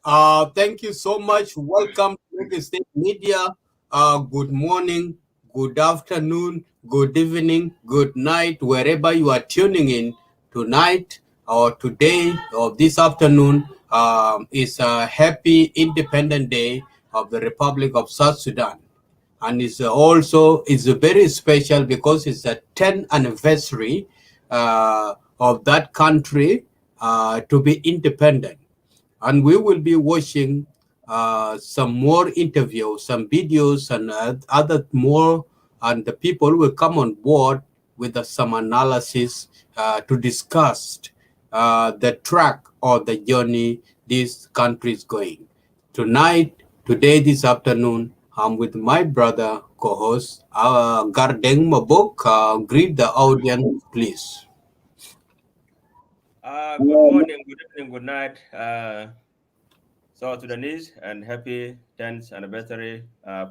Thank you so much. Welcome to Lagos State Media. Good morning, good afternoon, good evening, good night, wherever you are tuning in tonight or today or this afternoon. Is a happy Independent Day of the Republic of South Sudan, and it's also it's very special because it's the 10th anniversary of that country to be independent, and we will be watching some more interviews, some videos, and other more, and the people will come on board with some analysis to discuss the track or the journey this country is going. Tonight, today, this afternoon, I'm with my brother, co-host, Gardeng Mabok. Greet the audience, please. Good morning, good evening, good night, South Sudanese, and happy 10th anniversary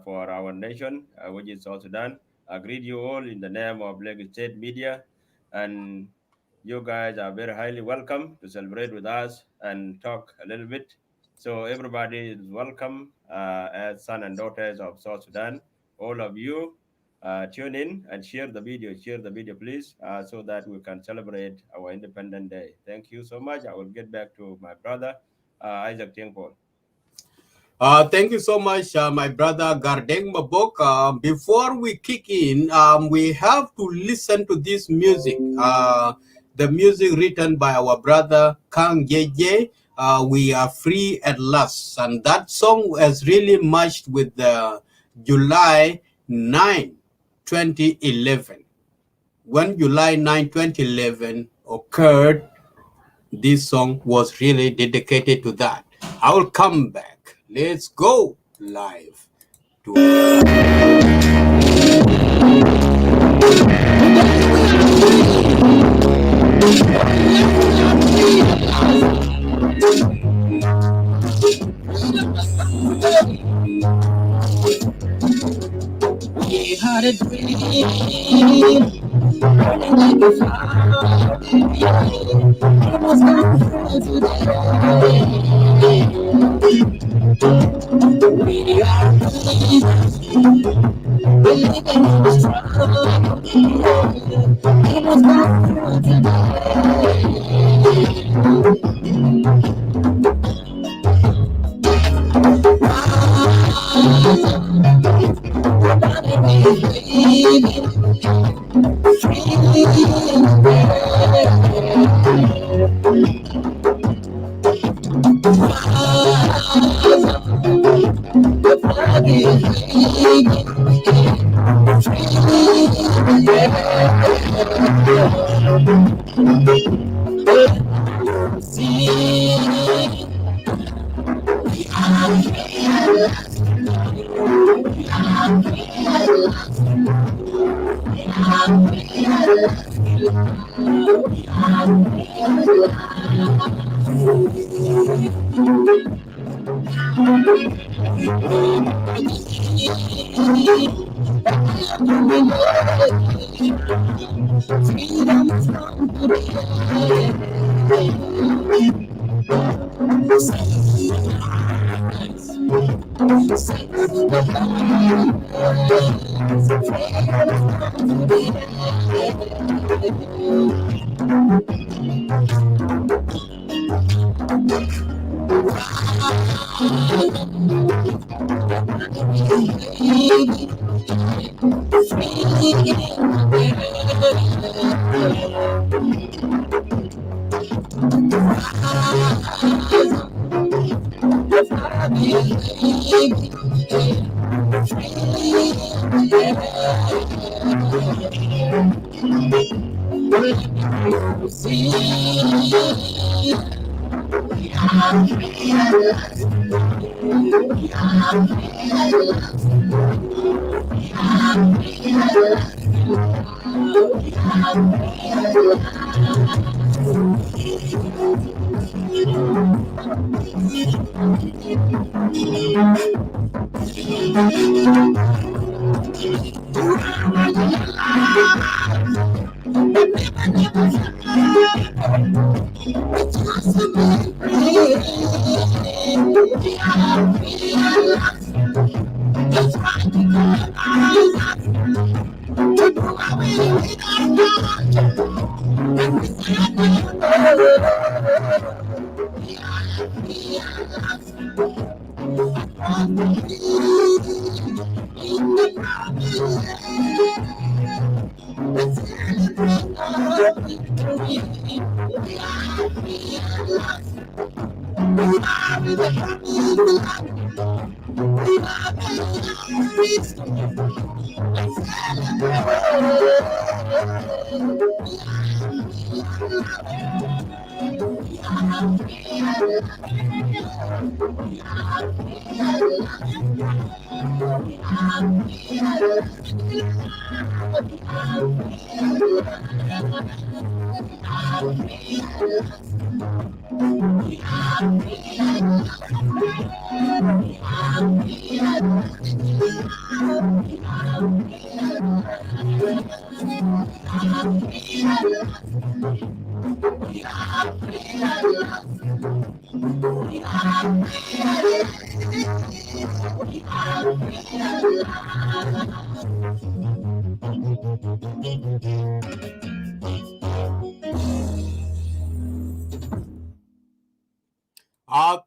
for our nation, which is South Sudan. I greet you all in the name of Lagos State Media, and you guys are very highly welcome to celebrate with us and talk a little bit. So everybody is welcome as son and daughters of South Sudan. All of you tune in and share the video. Share the video, please, so that we can celebrate our Independent Day. Thank you so much. I will get back to my brother, Isaac Tiengpol. Thank you so much, my brother Gardeng Mabok. Before we kick in, we have to listen to this music. The music written by our brother Kang Yeje. We are free at last, and that song has really matched with the July 9, 2011. When July 9, 2011 occurred, this song was really dedicated to that. I will come back. Let's go live. We had a dream, burning like a fire. It was not today. We are believing in the struggle. It was not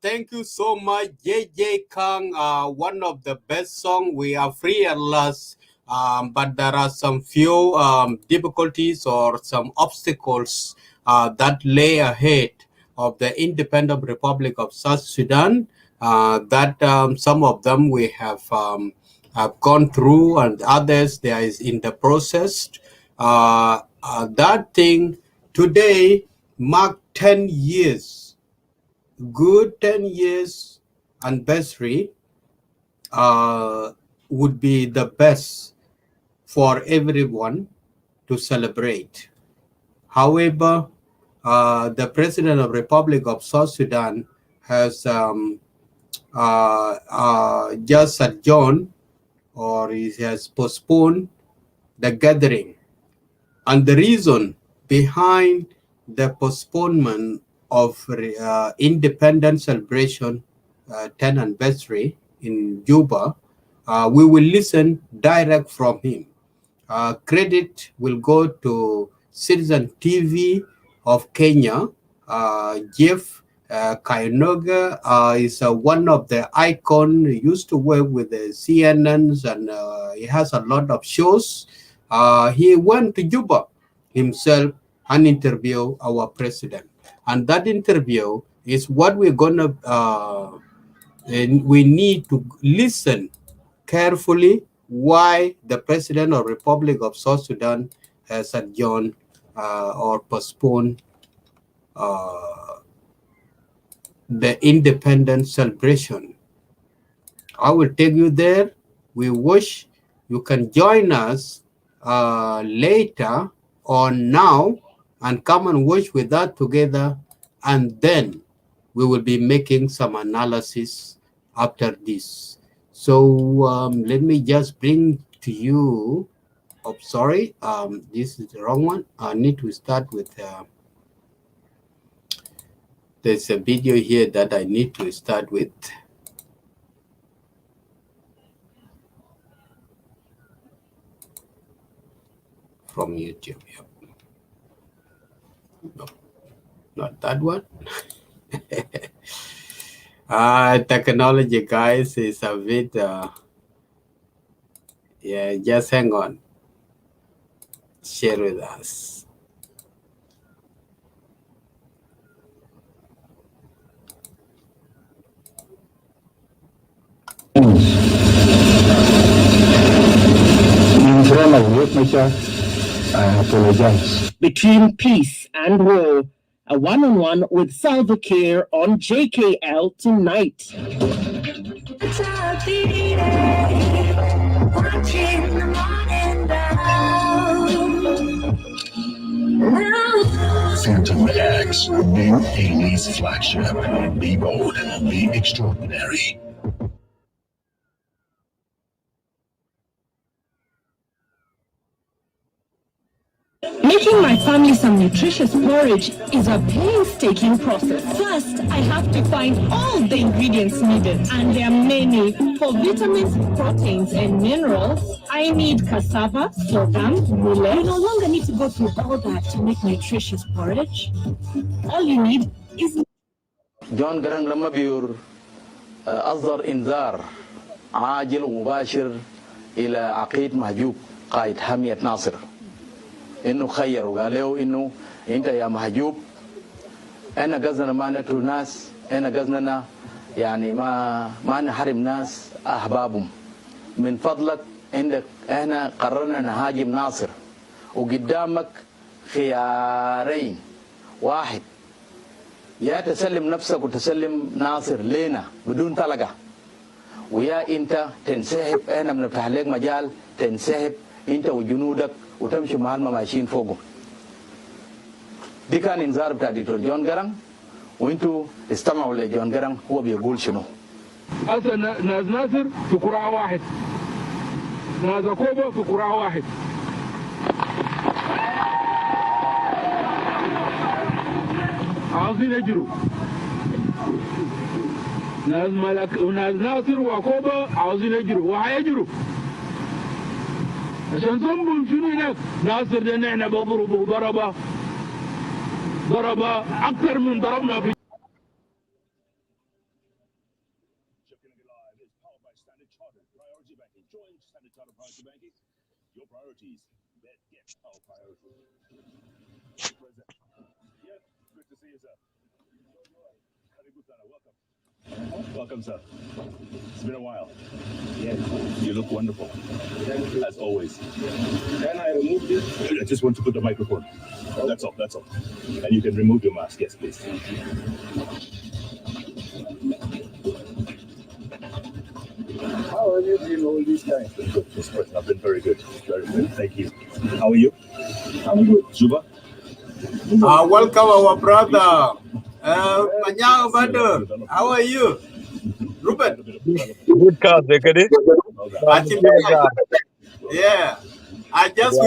Thank you so much, JJ Kang. One of the best song. We are free at last, but there are some few difficulties or some obstacles that lay ahead of the independent Republic of South Sudan. That some of them we have gone through, and others there is in the process. That thing today marked 10 years. Good 10 years anniversary would be the best for everyone to celebrate. However, the President of Republic of South Sudan has just adjourned, or he has postponed the gathering. And the reason behind the postponement of independence celebration 10th anniversary in Juba, we will listen direct from him. Credit will go to Citizen TV of Kenya. Jeff Kainoga is one of the icon. He used to work with the CNNs, and he has a lot of shows. He went to Juba himself and interviewed our president. And that interview is what we're gonna, and we need to listen carefully why the President of Republic of South Sudan has adjourned or postponed the independence celebration. I will take you there. We wish you can join us later or now and come and watch with us together, and then we will be making some analysis after this. So let me just bring to you, oh sorry, this is the wrong one. I need to start with, there's a video here that I need to start with. From YouTube, yep. No, not that one. Technology, guys, is a bit, yeah, just hang on. Share with us. I apologize. Between peace and war, a one-on-one with Salva Kiir on JKL tonight. Phantom X, new 80s flagship. Be bold, be extraordinary. Making my family some nutritious porridge is a painstaking process. First, I have to find all the ingredients needed, and there are many for vitamins, proteins, and minerals. I need cassava, sorghum, millet. You no longer need to go through all that to make nutritious porridge. All you need is جون جرانج لما بيور أصدر إنذار عاجل ومباشر إلى عقيد محجوب قائد حمية ناصر إنه خير وقال له إنه أنت يا محجوب أنا قصدنا ما نقتل ناس أنا قصدنا يعني ما نحرم ناس أحبابهم من فضلك عندك احنا قررنا نهاجم ناصر وقدامك خيارين واحد يا تسلم نفسك وتسلم ناصر لينا بدون طلقة ويا انت تنسحب احنا بنفتح لك مجال تنسحب انت وجنودك وتمشي مع ماشيين فوقه دي كان انذار بتاع دكتور جون جرانج وانتوا استمعوا لجون جرانج هو بيقول شنو أصلا ناس ناصر في قرعة واحد ناس كوبا في قرعة واحد عاوزين يجروا ناس ملك وناس ناصر وكوبا عاوزين يجروا وهيجروا عشان ذنبهم شنو هناك ناصر ده نحن بضربه ضربة أكثر من ضربنا في Your priorities. Get our priorities. Yeah, good to see you, sir. Welcome. Welcome, sir. It's been a while. Yes. You look wonderful. As always. Can I remove this? I just want to put the microphone. That's all. That's all. And you can remove your mask. Yes, please. How have you been all these times? Good, Mr. President. I've been very good. Very good. Thank you. How are you? I'm good. Juba? Welcome our brother. Manyao Badr. How are you? Ruben. Good card, I think, yeah.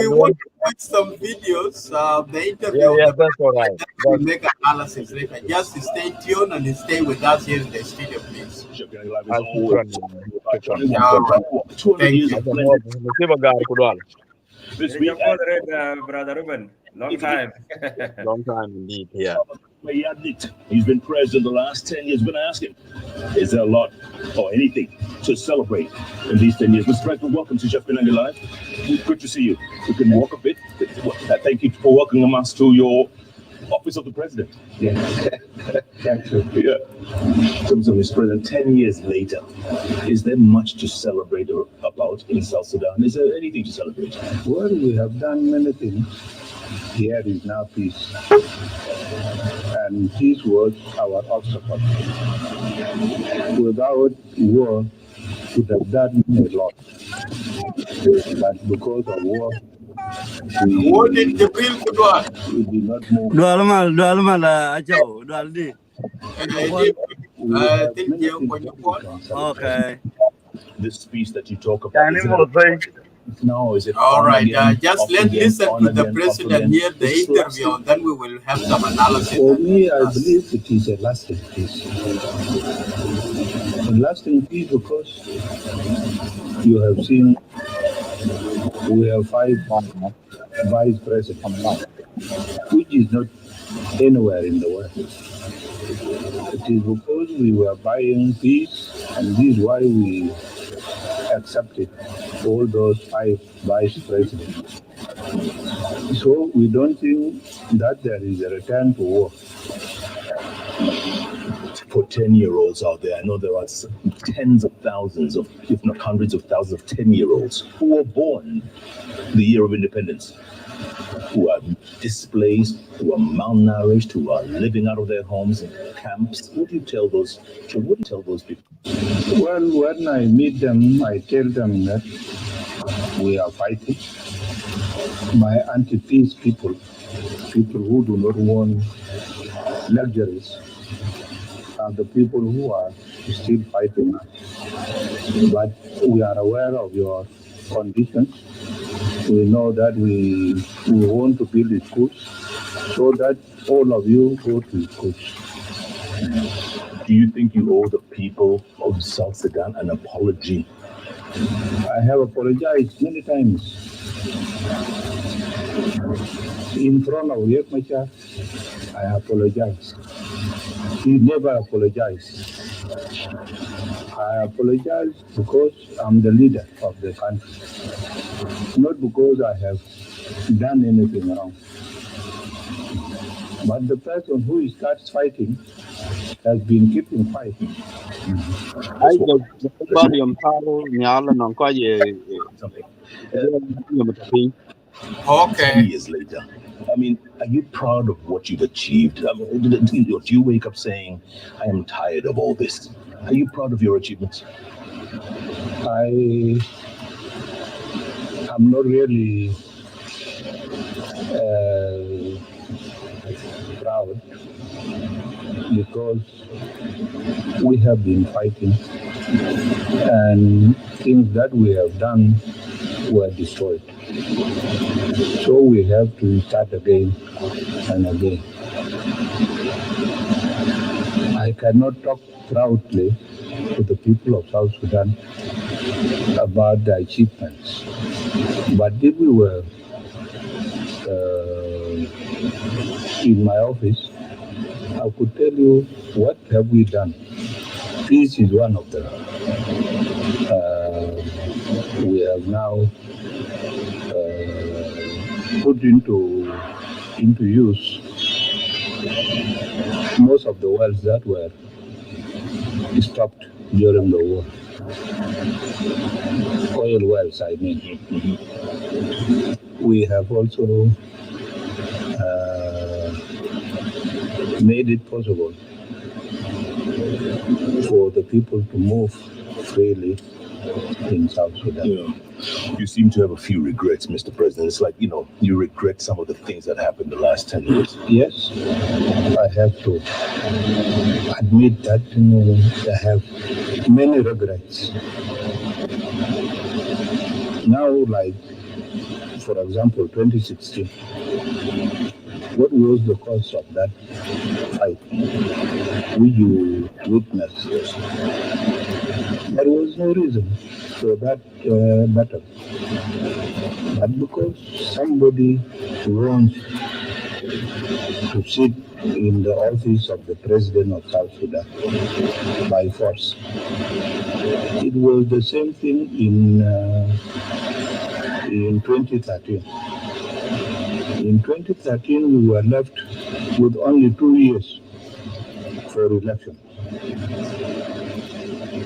We want to watch some videos of the interview. Yeah, that's all right. We'll make analysis later. Just stay tuned and stay with us here in the studio, please. Thank you. This week, Brother Ruben. Long time. Long time indeed, yeah. He's been president the last 10 years. Been asking, is there a lot or anything to celebrate in these 10 years? Mr. President, welcome to Chef Penang Live. Good to see you. We can walk a bit. Thank you for welcoming us to your office of the president. Yeah. Thank you. Yeah. So, Mr. President, 10 years later, is there much to celebrate about in South Sudan? Is there anything to celebrate? Well, we have done many things. Here is now peace. And peace was our obstacle. Without war, we would have done a lot. But because of war, What did the bill do? we did not move. Okay. This speech that you talk about, is it All right. again, Just let's listen to the president here, the interview, and then we will have some analysis. For me, I believe it is a lasting peace. A lasting peace because you have seen we have 5 vice presidents, which is not anywhere in the world. It is because we were buying peace, and this is why we accepted all those 5 vice presidents. So we don't think that there is a return to war. For 10-year-olds out there, I know there are tens of thousands of, if not hundreds of thousands of 10-year-olds who were born the year of independence, who are displaced, who are malnourished, who are living out of their homes in camps. What do you tell those children? What do you tell those people? Well, when I meet them, I tell them that we are fighting. My anti-peace people who do not want luxuries, are the people who are still fighting. But we are aware of your conditions. We know that we want to build schools so that all of you go to schools. Do you think you owe the people of South Sudan an apology I have apologized many times in front of Riek Machar. I apologize. He never apologized. I apologize because I'm the leader of the country, not because I have done anything wrong. But the person who starts fighting has been keeping fighting. I just volume power nyala non ko ye Something. Okay. 10 years later, I mean, are you proud of what you've achieved? I mean, do you wake up saying, I am tired of all this? Are you proud of your achievements? I am not really proud because we have been fighting and things that we have done were destroyed. So we have to start again and again. I cannot talk proudly to the people of South Sudan about the achievements. But if we were in my office, I could tell you what have we done. Peace is one of them. We have now put into use most of the wells that were stopped during the war. Oil wells, I mean. We have also made it possible for the people to move freely in South Sudan. Yeah. You seem to have a few regrets, Mr. President. It's like, you regret some of the things that happened the last 10 years. Yes, I have to admit that I have many regrets. Now, like, for example, 2016, what was the cause of that fight? Which you witnessed? There was no reason for that battle. But because somebody wants to sit in the office of the president of South Sudan by force. It was the same thing in 2013. In 2013, we were left with only 2 years for election.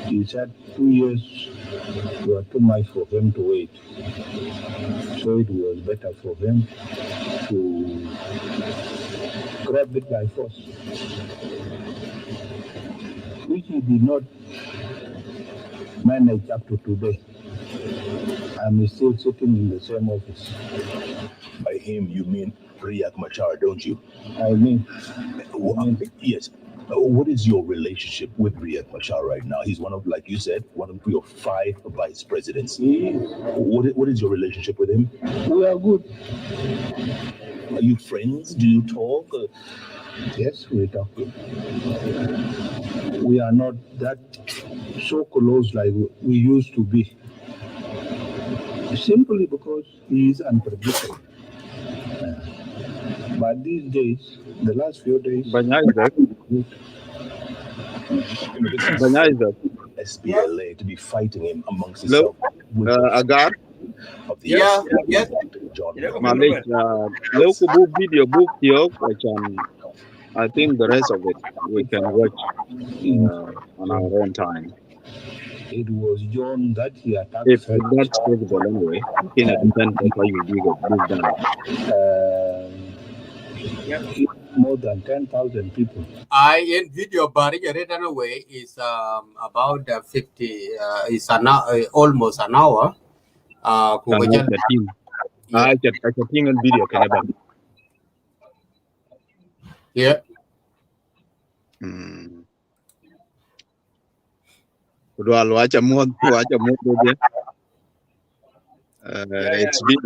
He said 2 years were too much for him to wait. So it was better for him to grab it by force, which he did not manage up to today. I'm still sitting in the same office. By him, you mean Riek Machar, don't you? I mean, yes. What is your relationship with Riek Machar right now? He's one of, like you said, one of your 5 vice presidents. What is your relationship with him? We are good. Are you friends? Do you talk? Yes, we talk. We are not that so close like we used to be. Simply because he is unpredictable. But these days, the last few days, SPLA to be fighting him amongst itself. Agar Of the Yeah, yes. John. local book video book here, I think the rest of it we can watch on our own time. it was John that he attacked If first. that's possible anyway. In a depends on how you do done. More than 10,000 people. I in video barrier written away is about 50 is almost an hour. I can video can Yeah. It's been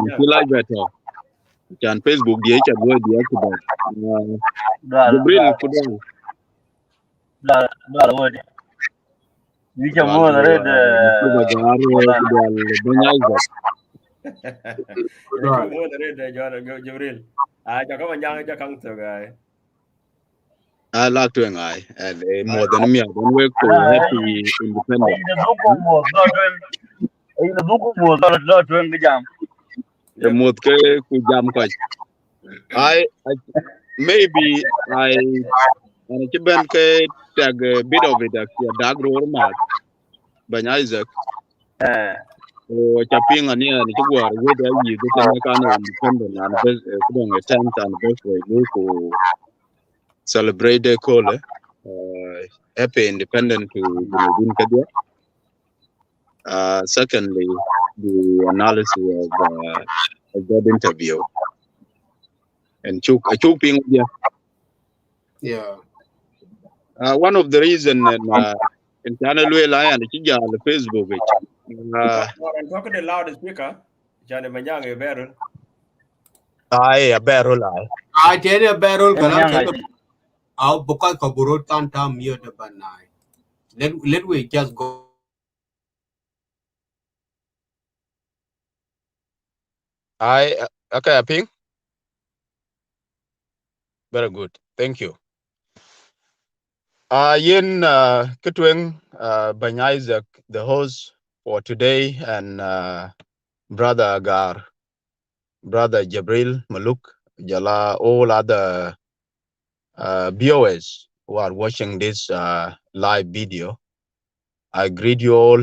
if you like better. Can Facebook dia can go deactivate. Jibril kuda. Which are Well, more to red Juba Jar, Modan. well, Banyaiza. Ya chu mo da da John Jibril. Ja ka manyang ja kang to guy. I like to engai, and more than me, I don't work to happy independent. The Duku was not doing. The Duku was not doing the jam. The Yep. Mutke Kujam Kaj. I maybe and Chiban K tag a bit of it, a dag road, Banyaiza. Eh, Chapping and near Chiguar, whether you get a kind of independent and best, putting a 10th anniversary, look celebrate the call, happy independent to Gunubin Kadia. Secondly, the analysis of that interview. And Chuk Ping, yeah. Yeah. One of the reason in Channel and Chija on the Facebook, And talk to the loud speaker. Jan manyang e beru. I a barrel lie. I tell you, Barrel, Manyang Kalam, I I'll book a Kaburot Tanta Mio de Banai. Let we just go. Okay, Ping. Very good. Thank you. Yin Kitwing Bany Isaac, the host for today, and Brother Agar, Brother Jabril Maluk, Jala, all other viewers who are watching this live video. I greet you all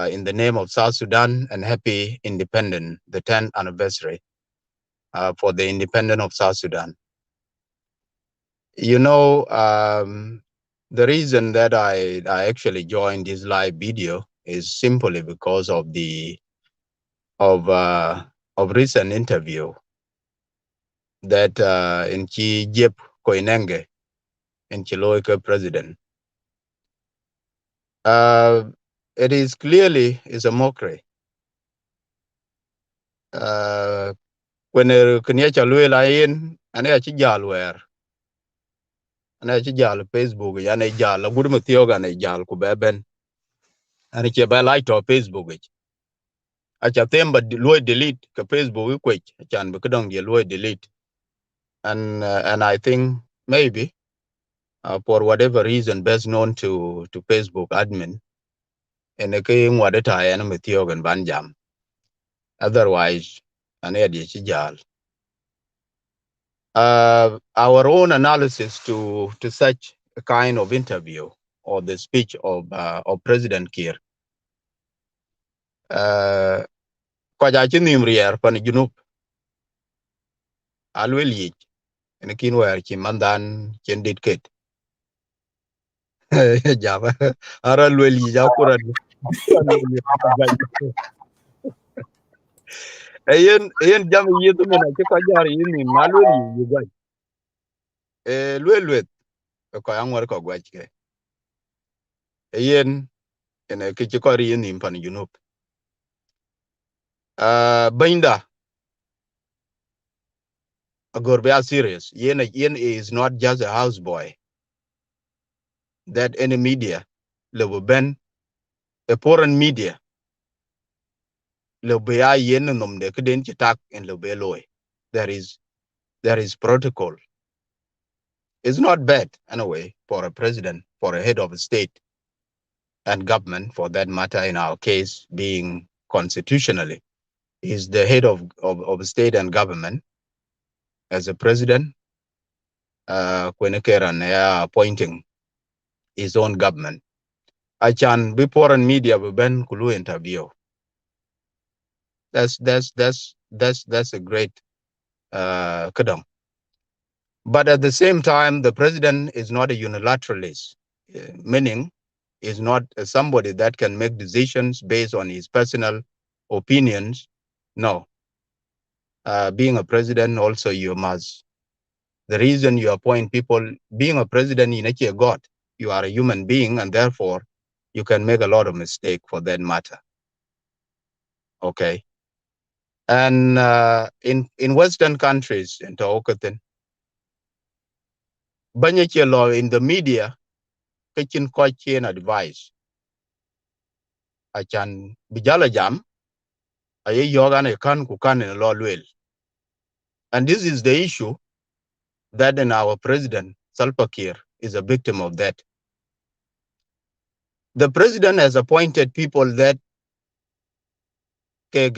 in the name of South Sudan and happy independence, the 10th anniversary for the independence of South Sudan. You know, the reason that I actually joined this live video is simply because of the of recent interview that in Chi Jep Koinenge in Chiloika president. It is clearly is a mockery. When Kenyata Luela in and a Chijal where and a Chijal Facebook and a Jal, a good Mathioga and a Jal Kubeben and it's a light of Facebook. Acha temba loy delete ka Facebook quick chan be kadang dia loy delete and I think maybe for whatever reason best known to Facebook admin and a kay ngwade ta yana metiogan banjam otherwise an edi chijal our own analysis to such a kind of interview or the speech of President Kiir ko ja chinim rier pan junub alweli en kin wer chi mandan chendit ket java ara lweli ja kuran yen jam yetu mena ke ko jar yin ni na lweli yu gwa lwelwet ko angwar ko gwach ke yen ene ke ko ri yin pan junub binda agor be serious yen is not just a houseboy that any media le ben a foreign media le be ya yen nom de keden ci tak en le be loy there is protocol. It's not bad anyway for a president, for a head of a state and government for that matter, in our case being constitutionally is the head of state and government as a president Kwenekeran appointing his own government. I can be foreign media be ben kulu interview. That's a great kadam. But at the same time, the president is not a unilateralist, meaning is not somebody that can make decisions based on his personal opinions. No. Being a president, also you must. The reason you appoint people, being a president, you not a God. You are a human being, and therefore you can make a lot of mistakes for that matter. Okay. And in Western countries, in Taokatin, Banyake law in the media, kachin ko chain advice achan bijala jam aye yogane kan ku kan in law well. And this is the issue that in our president Salva Kiir is a victim of that. The president has appointed people that ke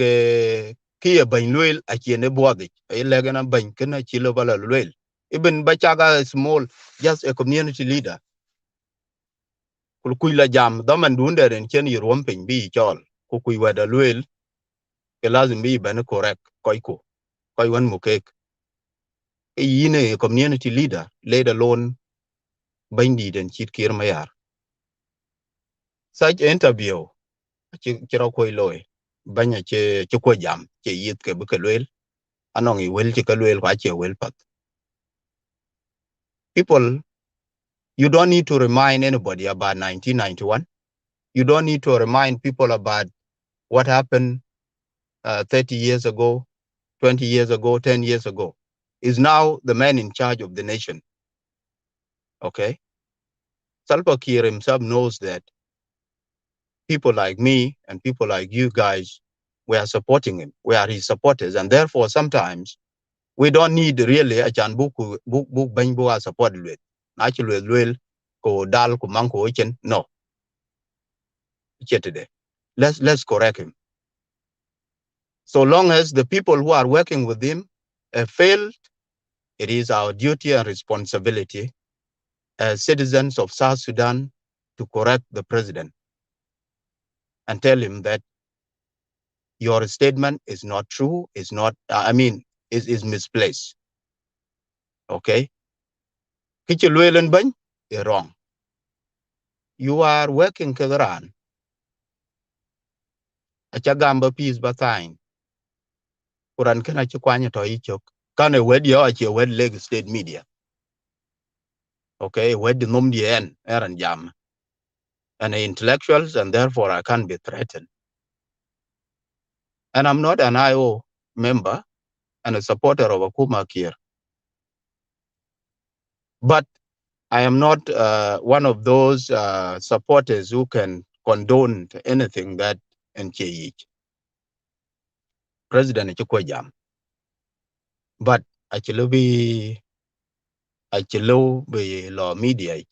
kiye ban luel a chiene body e legana ban kana chilo bala luel even bachaga small, just a community leader kul kuila jam daman dunde ren chen yirom pin bi chol ku kui wada luel ke lazim bi ban correct koiko koi wan mukek e yine community leader let alone bindi den chit kir mayar such interview chiro koi loy banya che ko jam che yit ke bu ke luel anong I wel che ke luel kwa che wel pat people. You don't need to remind anybody about 1991. You don't need to remind people about what happened 30 years ago, 20 years ago, 10 years ago. Is now the man in charge of the nation. Okay? Salva Kiir himself knows that people like me and people like you guys, we are supporting him. We are his supporters. And therefore, sometimes we don't need really a chan book banjbu are supported with. Actually, well, ko dal ko man ko ichen. No. Today. Let's correct him. So long as the people who are working with him have failed, it is our duty and responsibility as citizens of South Sudan to correct the president and tell him that your statement is not true, is not, is misplaced. Okay? Kichilwelen bany, you're wrong. You are working kagaran. Achagamba peace batang. Kuran kana chikwanya to ichok. Kane wed yo achi wed leg state media. Okay, wed num dien eran jam. And intellectuals, and therefore I can't be threatened. And I'm not an IO member and a supporter of Akuma Kiir. But I am not one of those supporters who can condone anything that NKE. President Chukwajam. But actually be law media,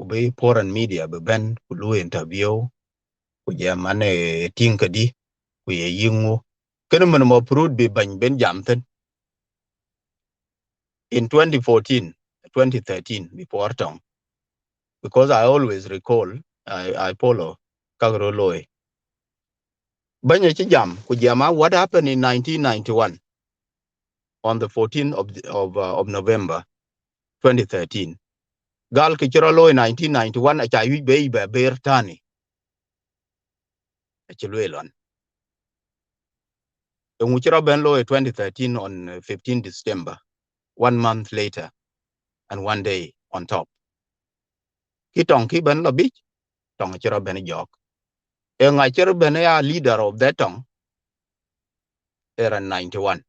be foreign media, be ben, kulu interview, kujamane tinkadi, kuye yingu. Kena mo prud be ben jamten. In 2014, 2013, before Tong, because I always recall, I follow Kagro Loy. Banya Chijam, Kujama, what happened in 1991 on the 14th of November 2013? Gal Kichira Loy 1991, Achayu Bay Bear Tani, Achilwelon. The Muchira Ben Loy 2013 on 15 December, 1 month later, and 1 day on top. Kitong Ki Ben Labich, Tong Chira Ben Jok. Ngachir Ben a leader of that tongue era 91.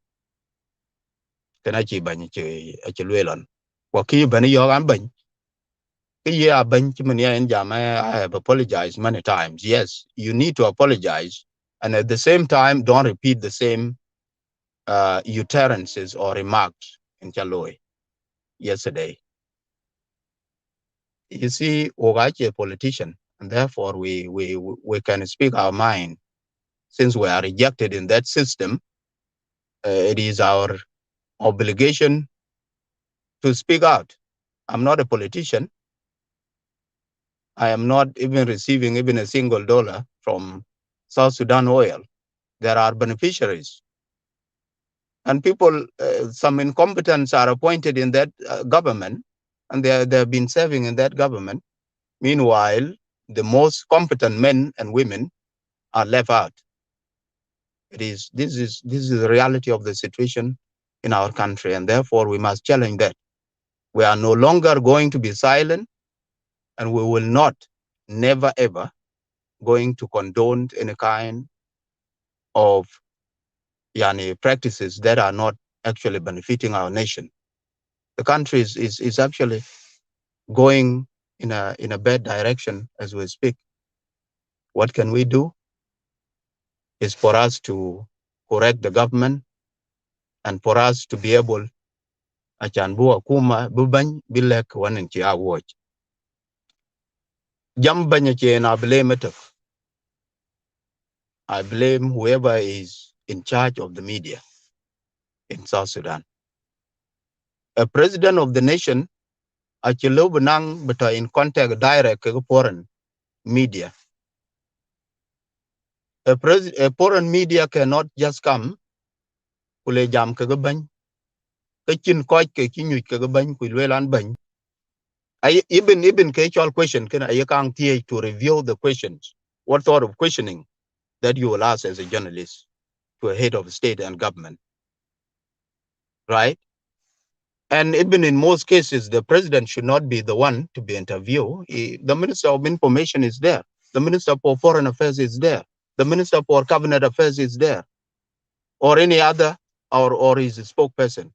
Kenachi Bany Achilwelon. Waki Ben Yogan Ben. Yeah, Benjamin and Jama, I have apologized many times. Yes, you need to apologize. And at the same time, don't repeat the same utterances or remarks in Chaloi yesterday. You see, Ogachi a politician, and therefore we can speak our mind. Since we are rejected in that system, it is our obligation to speak out. I'm not a politician. I am not even receiving even a single dollar from South Sudan oil. There are beneficiaries. And people, some incompetents are appointed in that government, and they have been serving in that government. Meanwhile, the most competent men and women are left out. This is the reality of the situation in our country, and therefore we must challenge that. We are no longer going to be silent, and we will not, never ever, going to condone any kind of practices that are not actually benefiting our nation. The country is actually going in a bad direction as we speak. What can we do? Is for us to correct the government and for us to be able achan bu akuma bu bany bilek wanen ci watch. Jam banya ci na blame it. I blame whoever is in charge of the media in South Sudan. A president of the nation actually benang but in contact direct with foreign media. A foreign media cannot just come kule jam ke bany ke chin ko ke kinyu ke bany ku lelan bany. I even ke all question can I can't to review the questions. What sort of questioning that you will ask as a journalist to a head of state and government, right? And even in most cases, the president should not be the one to be interviewed. The Minister of Information is there. The Minister for Foreign Affairs is there. The Minister for Cabinet Affairs is there. Or any other, or his spokesperson.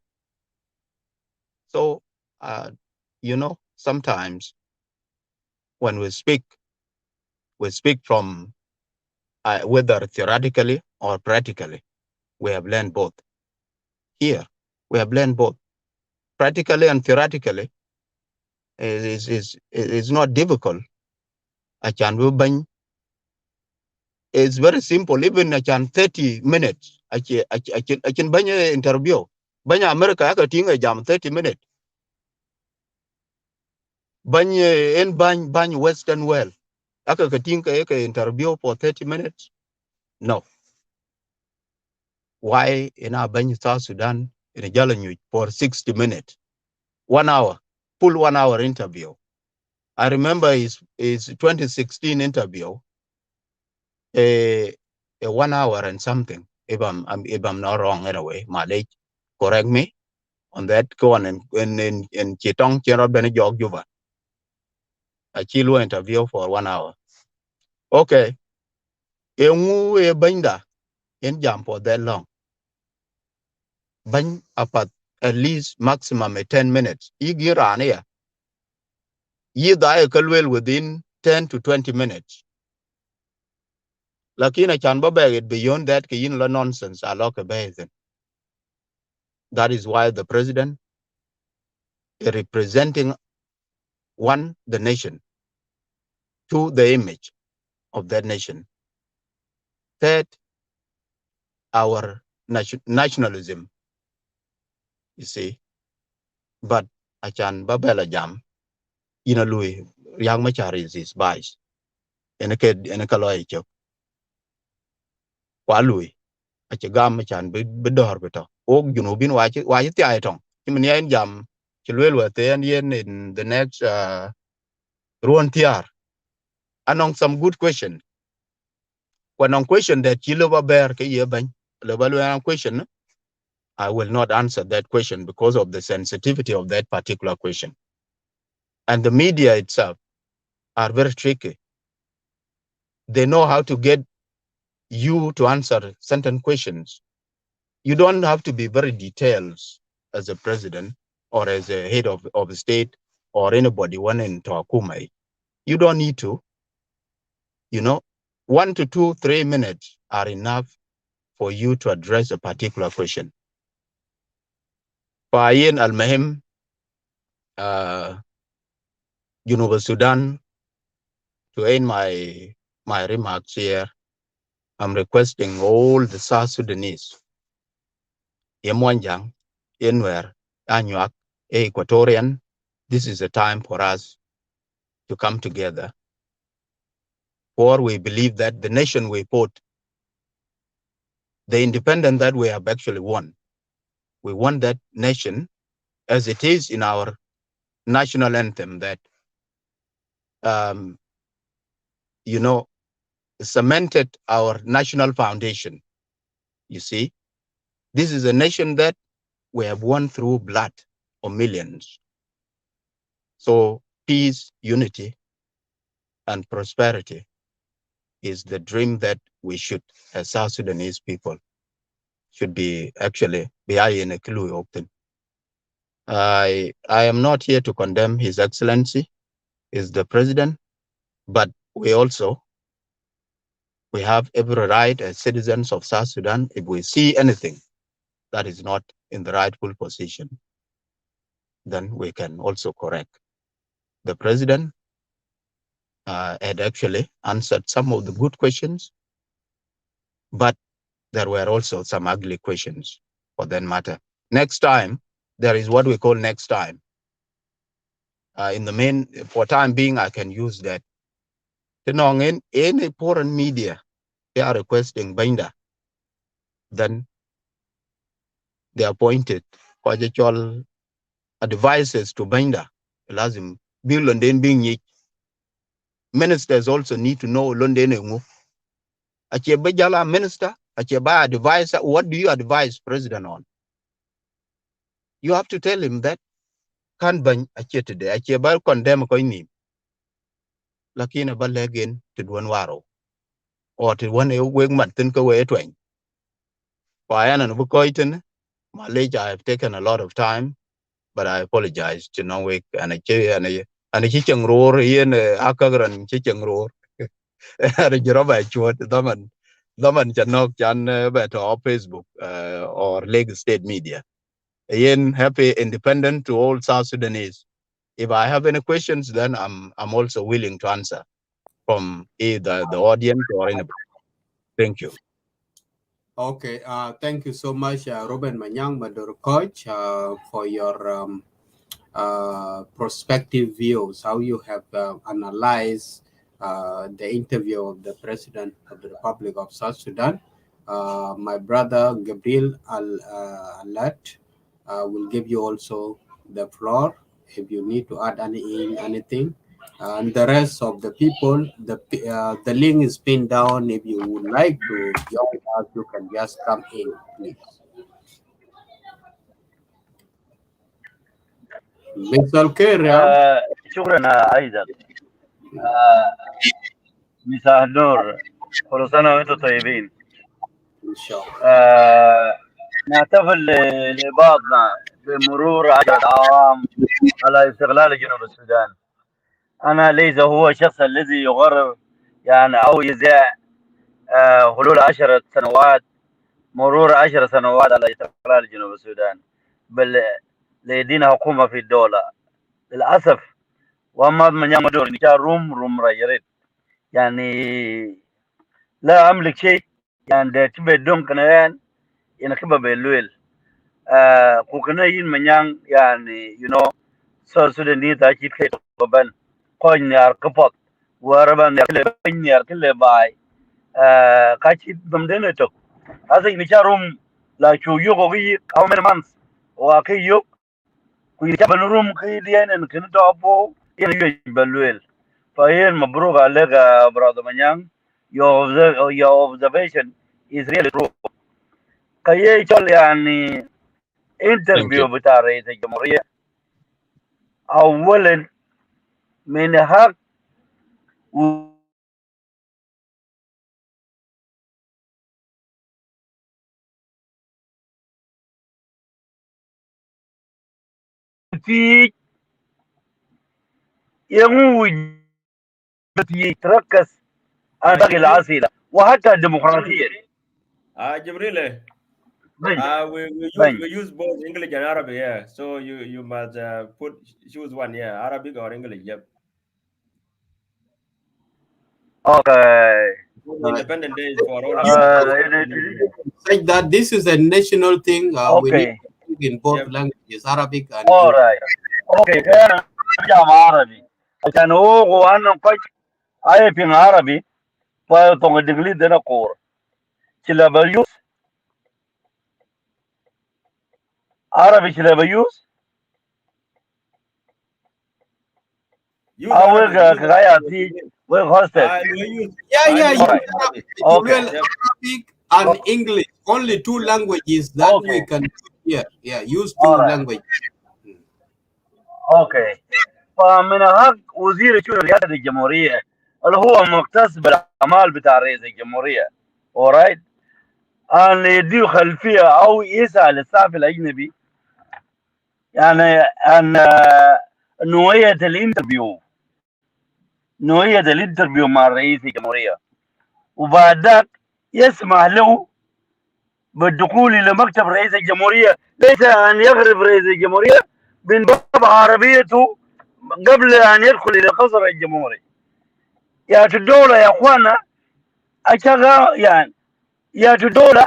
So, sometimes when we speak from whether theoretically or practically. We have learned both. Here, we have learned both. Practically and theoretically is not difficult. It's very simple. Even 30 minutes. I can banya interview. Banya America aka tinga jam 30 minutes. Banya in bany Western world. Aka tinga interview for 30 minutes. No. Why in our bany South Sudan in a Jalanyu for 60 minutes? 1 hour. Full 1 hour interview. I remember his 2016 interview, a 1 hour and something. If I'm not wrong anyway, Malay, correct me on that. Go on and Chitong Chero Benajog Juba. A chilo interview for 1 hour. Okay. Engu e binda in jam for that long. Bang apat at least maximum 10 minutes. Igira ya. Ye die kalwell within 10 to 20 minutes. Lakini chan babag beyond that kayin la nonsense aloka basin. That is why the president is representing one, the nation, two, the image of that nation. Third, our nationalism, you see. But achan babela jam, Louis, young machar is his vice. And a kid and a kaloicho. Walui, achagam machan bedor beto. Og junubin why it iatong. Himanian jam, chilwell and yen in the next ruan tiar. Anong some good question. When on question that Chiloba bear ke yebany, level question, I will not answer that question because of the sensitivity of that particular question. And the media itself are very tricky. They know how to get you to answer certain questions. You don't have to be very detailed as a president or as a head of a state or anybody wanting to akumai. You don't need to. 1 to 2, 3 minutes are enough for you to address a particular question. Fa'ayin al-Mahim, Sudan, to end my remarks here, I'm requesting all the South Sudanese, Yemwanjang, Yenwer, Anyuak, Equatorian, this is a time for us to come together. For we believe that the nation we fought, the independence that we have actually won, we want that nation as it is in our national anthem that, cemented our national foundation. You see, this is a nation that we have won through blood of millions. So peace, unity, and prosperity is the dream that we should, as South Sudanese people, should be actually in a clue open. I am not here to condemn His Excellency. is the president, but we have every right as citizens of South Sudan. If we see anything that is not in the rightful position, then we can also correct. The president had actually answered some of the good questions, but there were also some ugly questions for that matter. Next time, there is what we call next time. In the main, for time being, I can use that. In any foreign media, they are requesting Binda, then they appointed quite advisors to Binda. Lazim, being London being ministers also need to know London. Ache Bajala minister, Ache ba advisor, what do you advise president on? You have to tell him that can ban Ache today, Ache ba condemn ko ni. Lakini ba again to one waro. Or to one wing matin ka way twang. Payan and Bukoiton, Malaysia, I have taken a lot of time, but I apologize to no wake and a chicken roar in Akagran chicken roar. A Jeroba chuot, Daman Chanok Chan better or Facebook or Lagos State media. Again, happy independent to all South Sudanese. If I have any questions, then I'm also willing to answer from either the audience or anybody. Thank you. Okay, thank you so much, Ruben Manyang, Maduro Coach, for your prospective views, how you have analyzed the interview of the President of the Republic of South Sudan. My brother Gabriel Alat will give you also the floor if you need to add anything. And the rest of the people, the link is pinned down. If you would like to join us, you can just come in, please. Mr. Kerry, شكرا ايضا. مساء النور، كل سنه وانتم طيبين. إن شاء الله. نحتفل لبعضنا بمرور 10 أعوام على استقلال جنوب السودان. أنا ليس هو الشخص الذي يقرر يعني أو يذيع حلول 10 سنوات، مرور 10 سنوات على استقلال جنوب السودان، بل لدينا حكومة في الدولة للأسف. وما من يمدور نشا روم رجريت يعني لا أملك شيء يعني تبي دون كنيان يعني كبا بلويل كوكنا ين منيان يعني South Sudan ni ta chi ke ban ko nyar kapot waraban nyar kle bai ka chi dum de ne to asa ni charum la chu yu go gi how many months wa ke yu ku ni ban room ke dien en kin to po yen yu balwel fa yen mabruk alega brother manyang your observation is really true. Kaye chol yani Thank you. interview بتاع رئيس الجمهورية أولا من حق في يموت يتركز على باقي الأسئلة وحتى الديمقراطية. Jibril, بين we use both English and Arabic, yeah. So you must choose one, yeah, Arabic or English, yep. Okay. Independent days for all You Africans. say that this is a national thing. We need Okay. to speak in both Yep. languages, Arabic and All English. right. Okay. كان جامعة عربي عشان هو أنا قلت أي في عربي فطن الإنجليزي ده نقور شلا بيوس عربي شلا بيوس Use أول Arabic. كغاية في وين هوستل. Yeah, use use Alright. Arabic. Okay. Well, Arabic and English. Only two languages that we Okay. can use here. Yeah, use two Alright. languages. اوكي. فمن حق وزير الشؤون رئاسة الجمهورية اللي هو مختص بالاعمال بتاع رئيس الجمهورية اورايت ان يديه خلفية او يسأل الصحفي الاجنبي يعني عن نوعية الانترفيو نوعية الانترفيو مع رئيس الجمهورية، وبعد ذاك يسمح له بالدخول إلى مكتب رئيس الجمهورية، ليس أن يغرب رئيس الجمهورية من باب عربيته قبل أن يدخل إلى قصر الجمهوري. يا الدولة يا أخوانا أشغى يعني يا الدولة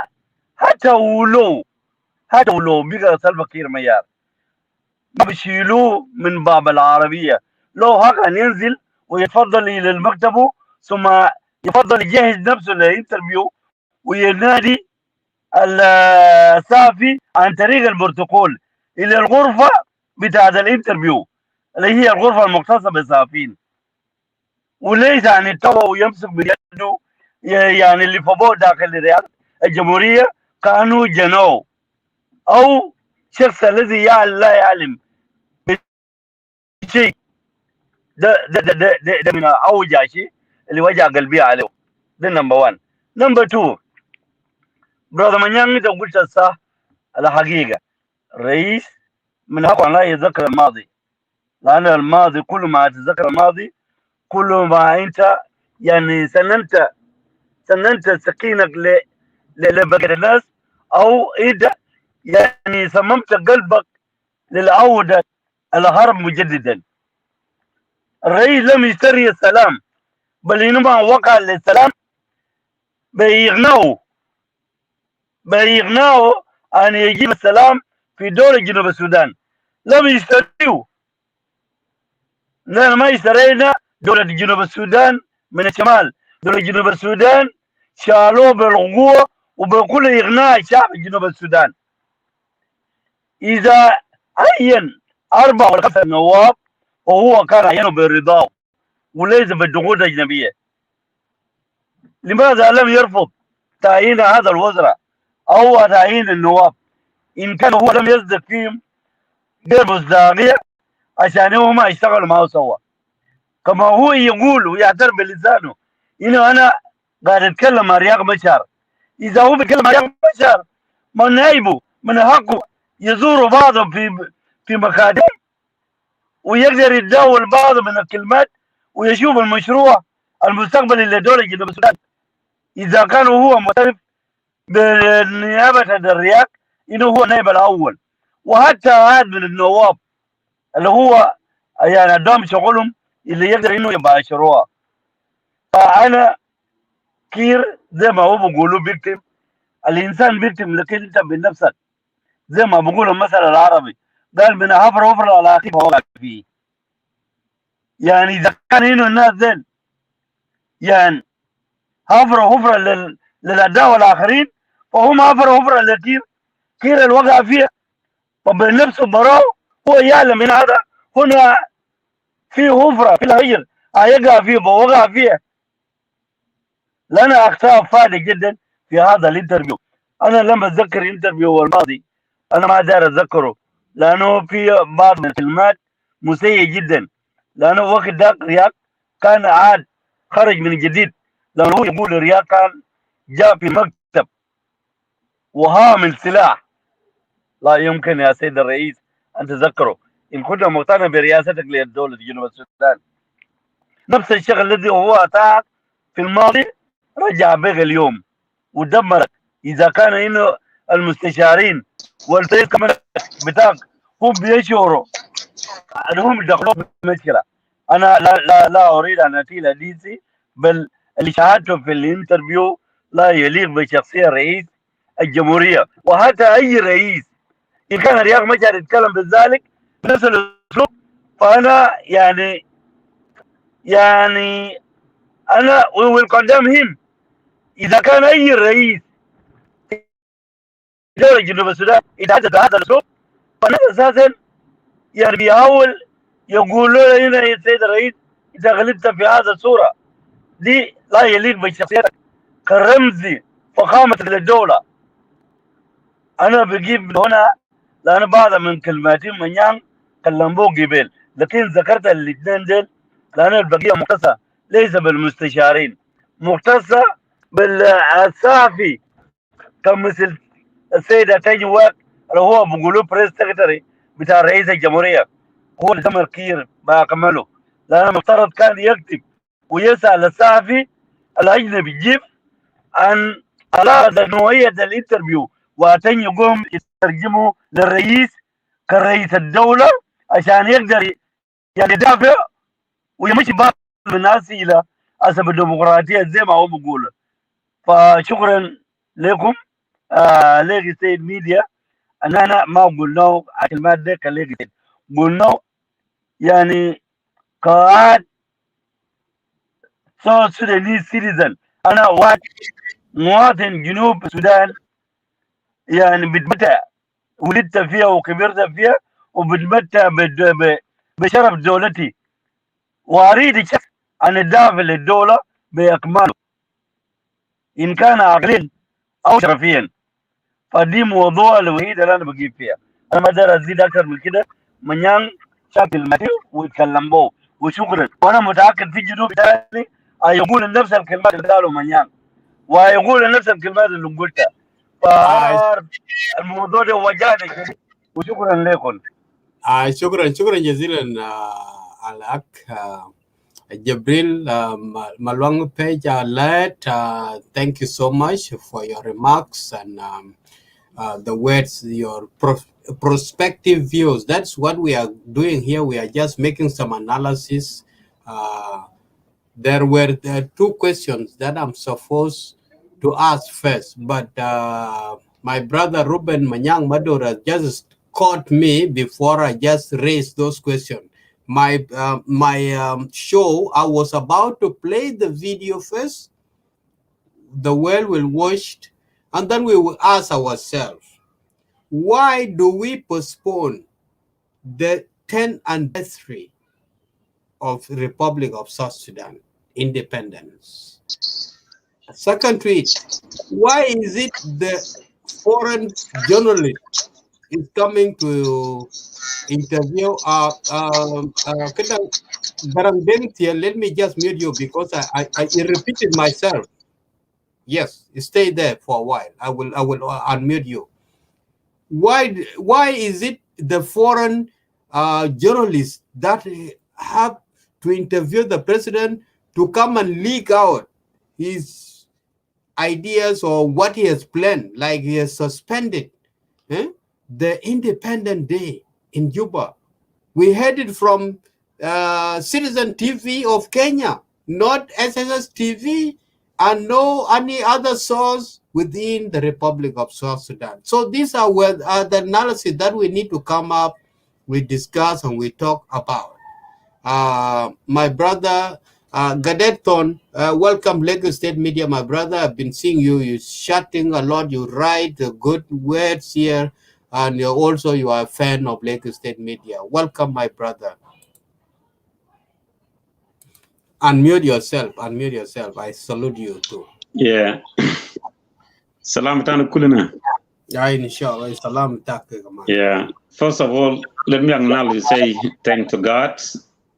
حتى ولو بقى سلفا كير ميار ما بيشيلوه من باب العربية، لو حق أن ينزل ويتفضل إلى المكتب ثم يفضل يجهز نفسه للانترفيو وينادي الصافي عن طريق البروتوكول الى الغرفه بتاعت الانترفيو اللي هي الغرفه المختصه بالصحفيين، وليس عن التوى ويمسك بيده يعني اللي فوق داخل رئاسه الجمهوريه كانوا جنو او شخص الذي لا يعلم بشيء. ده من اوجع شيء اللي وجع قلبي عليه. ده نمبر 1. نمبر 2، برادر مانيانغ انت قلت الصح، الحقيقه الرئيس من حقه أن لا يتذكر الماضي، لأن الماضي كل ما تتذكر الماضي كل ما أنت يعني سننت سكينك لبقية الناس، أو أنت يعني صممت قلبك للعودة الهرب مجددا. الرئيس لم يشتري السلام، بل إنما وقع للسلام بيغناه أن يجيب السلام في دولة جنوب السودان. لم يشتريه، نحن ما اشترينا دولة جنوب السودان من الشمال. دولة جنوب السودان شالوه بالقوة وبكل إغناء شعب جنوب السودان. إذا عين 4 ولا 5 نواب وهو كان عينه برضاه وليس بالضغوط الأجنبية، لماذا لم يرفض تعيين هذا الوزراء أو تعيين النواب إن كان هو لم يصدق فيهم غير مصداقية عشان هم ما يشتغلوا معه سوا؟ كما هو يقول ويعترف بلسانه انه انا قاعد اتكلم مع رياض مشار. اذا هو بيتكلم مع رياض مشار من نائبه من حقه يزوروا بعضهم في مكاتب ويقدر يتداول بعض من الكلمات ويشوف المشروع المستقبلي لدولة جنوب السودان. اذا كان هو معترف بنيابة الرياض انه هو النائب الاول، وحتى عاد من النواب اللي هو يعني قدام شغلهم اللي يقدر انه يباشروها. فانا كير زي ما هو بيقولوا بيكتم، الانسان بيكتم لكن انت بنفسك. زي ما بقول المثل العربي قال من حفر على اخيه فوقع فيه. يعني اذا كان انه الناس ذل يعني حفروا للاداء والاخرين، فهم حفروا حفره للكير. كير الوقع فيها فبنفسه براه هو يعلم ان هذا هنا في حفره في الهجر هيقع فيه فوقع فيها. لنا اخطاء فادح جدا في هذا الانترفيو. انا لما اتذكر الانترفيو الماضي انا ما داير اتذكره لانه في بعض من الكلمات مسيء جدا، لانه وقت ذاك رياض كان عاد خرج من جديد. لما هو يقول رياض كان جاء في مكتب وهامل سلاح، لا يمكن يا سيد الرئيس ان تذكره ان كنت مقتنع برئاستك للدوله جنوب السودان. نفس الشيء الذي هو اتاك في الماضي رجع بك اليوم ودمرك. اذا كان انه المستشارين والرئيس كمان بتاعك هم بيشعروا انهم دخلوا في مشكله، انا لا اريد ان اطيل حديثي، بل اللي شاهدته في الانترفيو لا يليق بشخصيه رئيس الجمهوريه. وحتى اي رئيس ان كان رياض مشهد يتكلم بذلك بنفس الاسلوب، فانا يعني انا we will condemn him. اذا كان اي رئيس دولة جنوب السودان يتحدث بهذا الاسلوب، فالناس اساسا يعني بيحاول يقول له هنا يا سيد الرئيس اذا غلطت في هذا الصوره دي لا يليق بشخصيتك كرمزي فخامه للدوله. انا بجيب من هنا لان بعض من كلماتي منيان كلموه قبل، لكن ذكرت الاثنين دول لان البقيه مختصه ليس بالمستشارين، مختصه بالصحفي كمثل السيد تاج واق اللي هو بيقولوا بريس سكرتري بتاع رئيس الجمهوريه، هو اللي تم كير باكمله، لانه مفترض كان يكتب ويسأل الصحفي الأجنبي يجيب عن علاقة نوعية الانترفيو وعشان يقوم يترجمه للرئيس كرئيس الدولة عشان يقدر يعني يدافع ويمشي بعض من الناس إلى حسب الديمقراطية زي ما هو بيقول. فشكرا لكم ليغي ستيت ميديا. أنا ما قلنا الكلمات دي كليغي ستيت، قلنا يعني قواعد South Sudanese citizen. أنا واحد مواطن جنوب السودان يعني بتمتع ولدت فيها وكبرت فيها وبتمتع بشرف دولتي وأريد الشخص أن أدافع للدولة بأكمله إن كان عقليا أو شرفيا. فدي موضوع الوحيد اللي أنا بجيب فيها. أنا ما أقدر أزيد أكثر من كده. منيان شكل مدير ويتكلم به وشكرا. وأنا متأكد في جنوب تاني هيقول نفس الكلمات اللي قالوا منيان وهيقول نفس الكلمات اللي قلتها. فأنا أعرف الموضوع ده وجعني كده وشكرا لكم. شكرا جزيلا لك Jabril Malwang Page led. Thank you so much for your remarks and the words, your prospective views. That's what we are doing here. We are just making some analysis. There were two questions that I'm supposed to ask first, but my brother Ruben Manyang Madura just caught me before I just raised those questions. My show, I was about to play the video first. The world will watch, and then we will ask ourselves, why do we postpone the 10th anniversary of the Republic of South Sudan independence? Second tweet, why is it the foreign journalist is coming to interview let me just mute you because I repeated myself. Yes, stay there for a while. I will unmute you. Why is it the foreign journalists that have to interview the president to come and leak out his ideas or what he has planned, like he has suspended the Independent Day in Juba? We heard it from Citizen TV of Kenya, not SSS TV, and no any other source within the Republic of South Sudan. So these are the analysis that we need to come up, we discuss and we talk about. My brother Gadeton, welcome Lagos State Media, my brother. I've been seeing you chatting a lot, you write good words here, and you are a fan of Lagos State Media. Welcome, my brother. Unmute yourself. I salute you too. Yeah. Salam alaikum kulina. Yeah, inshallah. Salam alaikum. Yeah. First of all, let me acknowledge, say thank to God.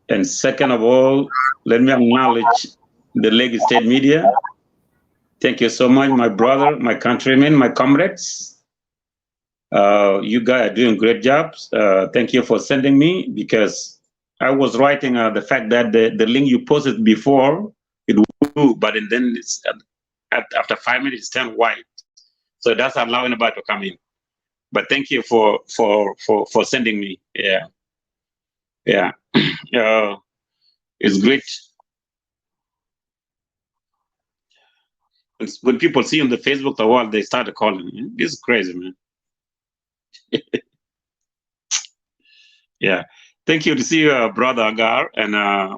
And second of all, let me acknowledge the Lagos State Media. Thank you so much, my brother, my countrymen, my comrades. You guys are doing great jobs. Thank you for sending me, because I was writing the fact that the link you posted before, it blue, but then it's after 5 minutes it's turned white. So that's allowing about to come in. But thank you for sending me. Yeah. Yeah. It's great. When people see on the Facebook the wall, they started calling me. This is crazy, man. Yeah. Thank you to see you, brother Agar, and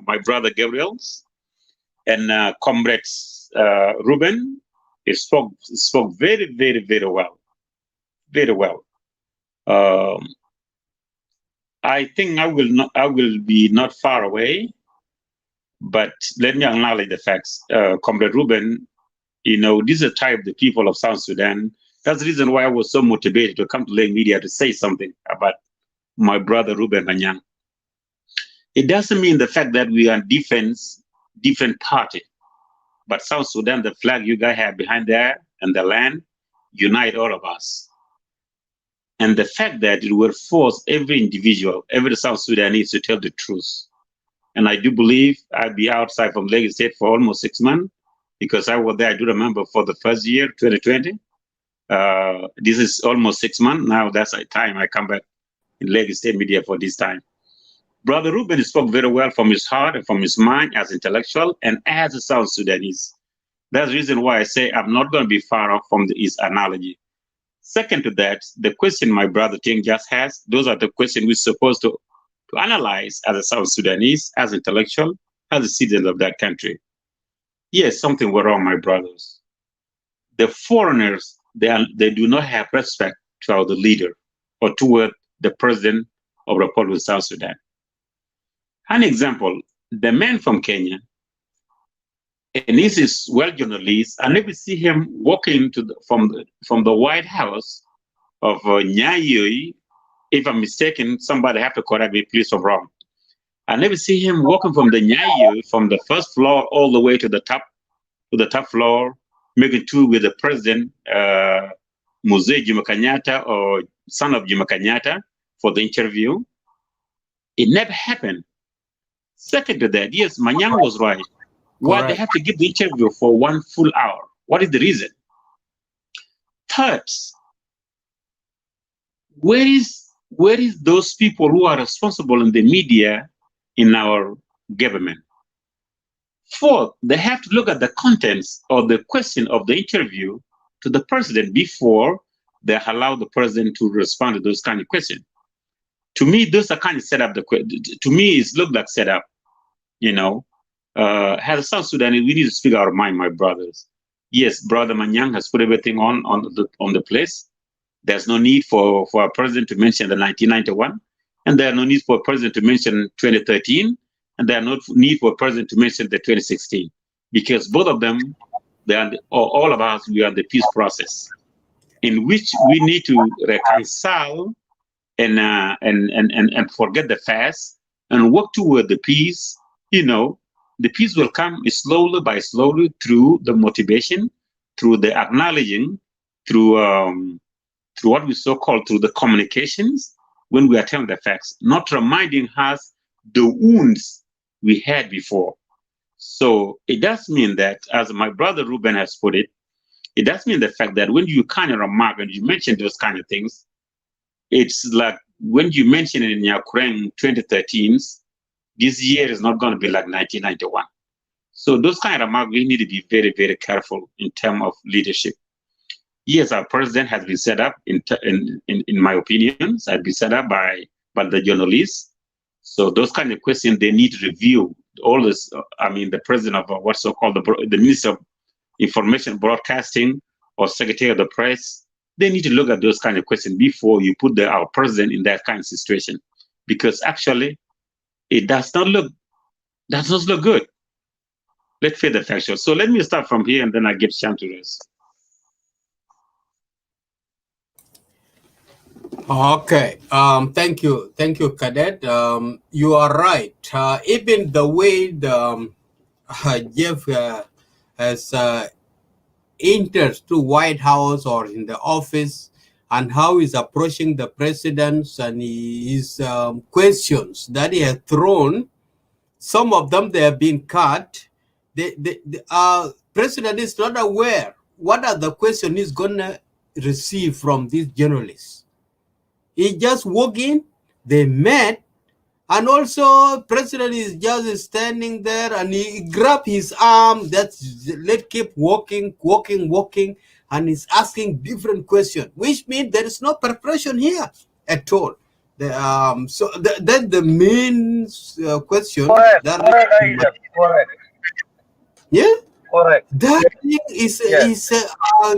my brother Gabriel, and comrades Ruben. He spoke very, very, very well. Very well. I think I will be not far away, but let me acknowledge the facts. Comrade Ruben, this is a type of the people of South Sudan. That's the reason why I was so motivated to come to Lane Media to say something about my brother Ruben Manyang. It doesn't mean the fact that we are different party, but South Sudan, the flag you guys have behind there and the land, unite all of us. And the fact that it will force every individual, every South Sudanese to tell the truth. And I do believe I'd be outside from Lagos State for almost 6 months because I was there. I do remember for the first year, 2020. This is almost 6 months now. That's the time I come back in Lagos State media for this time. Brother Ruben spoke very well from his heart and from his mind as intellectual and as a South Sudanese. That's the reason why I say I'm not going to be far off from his analogy. Second to that, the question my brother Ting just has, those are the questions we're supposed to analyze as a South Sudanese, as intellectual, as a citizen of that country. Yes, something went wrong, my brothers. The foreigners, they do not have respect toward the leader or toward the president of the Republic of South Sudan. An example, the man from Kenya, and this is well journalist, I never see him walking from the White House of Nyayo. If I'm mistaken, somebody have to correct me, please, if I'm wrong. I never see him walking from the Nyayo, from the first floor all the way to the top floor, making tour with the president, Mzee Jomo Kenyatta or son of Jomo Kenyatta for the interview. It never happened. Second to that, yes, Manyang was right. Why they have to give the interview for 1 full hour? What is the reason? Third, where is those people who are responsible in the media in our government? Fourth, they have to look at the contents or the question of the interview to the president before they allow the president to respond to those kind of questions. To me, those are kind of set up. To me, it's look like set up. As a South Sudanese, we need to speak our mind, my brothers. Yes, Brother Manyang has put everything on the place. There's no need for a president to mention the 1991, and there are no need for a president to mention 2013, and there are no need for a president to mention the 2016, because both of them, all of us, we are the peace process, in which we need to reconcile and forget the past and work toward the peace. The peace will come slowly by slowly through the motivation, through the acknowledging, through what we so-called through the communications when we are telling the facts, not reminding us the wounds we had before. So it does mean that, as my brother Ruben has put it, it does mean the fact that when you kind of remark and you mention those kind of things, it's like when you mention it in your Quran 2013, this year is not going to be like 1991. So those kind of remarks, we need to be very, very careful in terms of leadership. Yes, our president has been set up, in my opinion, has been set up by the journalists. So those kind of questions, they need to review all this. The president of what's so-called the Minister of Information Broadcasting or Secretary of the Press, they need to look at those kind of questions before you put our president in that kind of situation, because actually it does not look good. Let's face the factual. So let me start from here, and then I give chance to this. Okay. Thank you, Cadet. You are right. Even the way Jeff has enters to White House or in the office, and how he's approaching the presidents and his questions that he has thrown, some of them they have been cut. The president is not aware what are the questions he's gonna receive from these journalists. He just walked in, they met, and also president is just standing there and he grabbed his arm. Let's keep walking, and he's asking different questions, which means there is no preparation here at all. That's the main question. Correct. Yeah. Correct. That thing is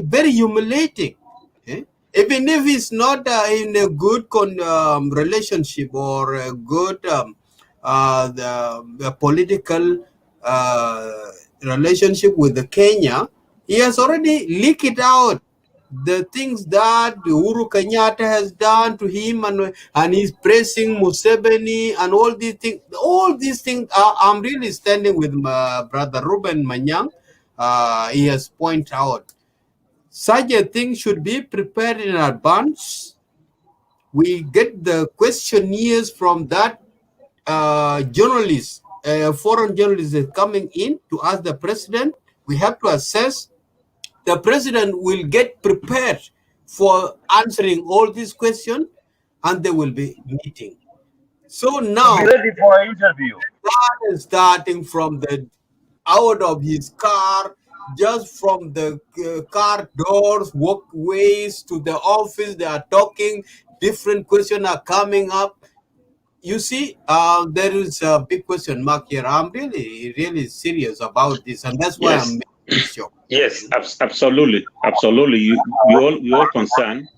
very humiliating. Okay? Even if it's not in a good relationship or a good the political relationship with the Kenya, he has already leaked it out. The things that Uhuru Kenyatta has done to him, and he's praising Museveni and all these things. All these things, I'm really standing with my brother Ruben Manyang. He has pointed out. Such a thing should be prepared in advance. We get the questionnaires from that journalist foreign journalists is coming in to ask the president, we have to assess. The president will get prepared for answering all these questions, and they will be meeting. So now, be ready for an interview. starting from the out of his car, just from the car doors, walkways to the office, they are talking. Different questions are coming up. You see, there is a big question mark here. I'm really, really serious about this, and that's why I'm Yes, making this show. yes, absolutely, absolutely. You all concerned,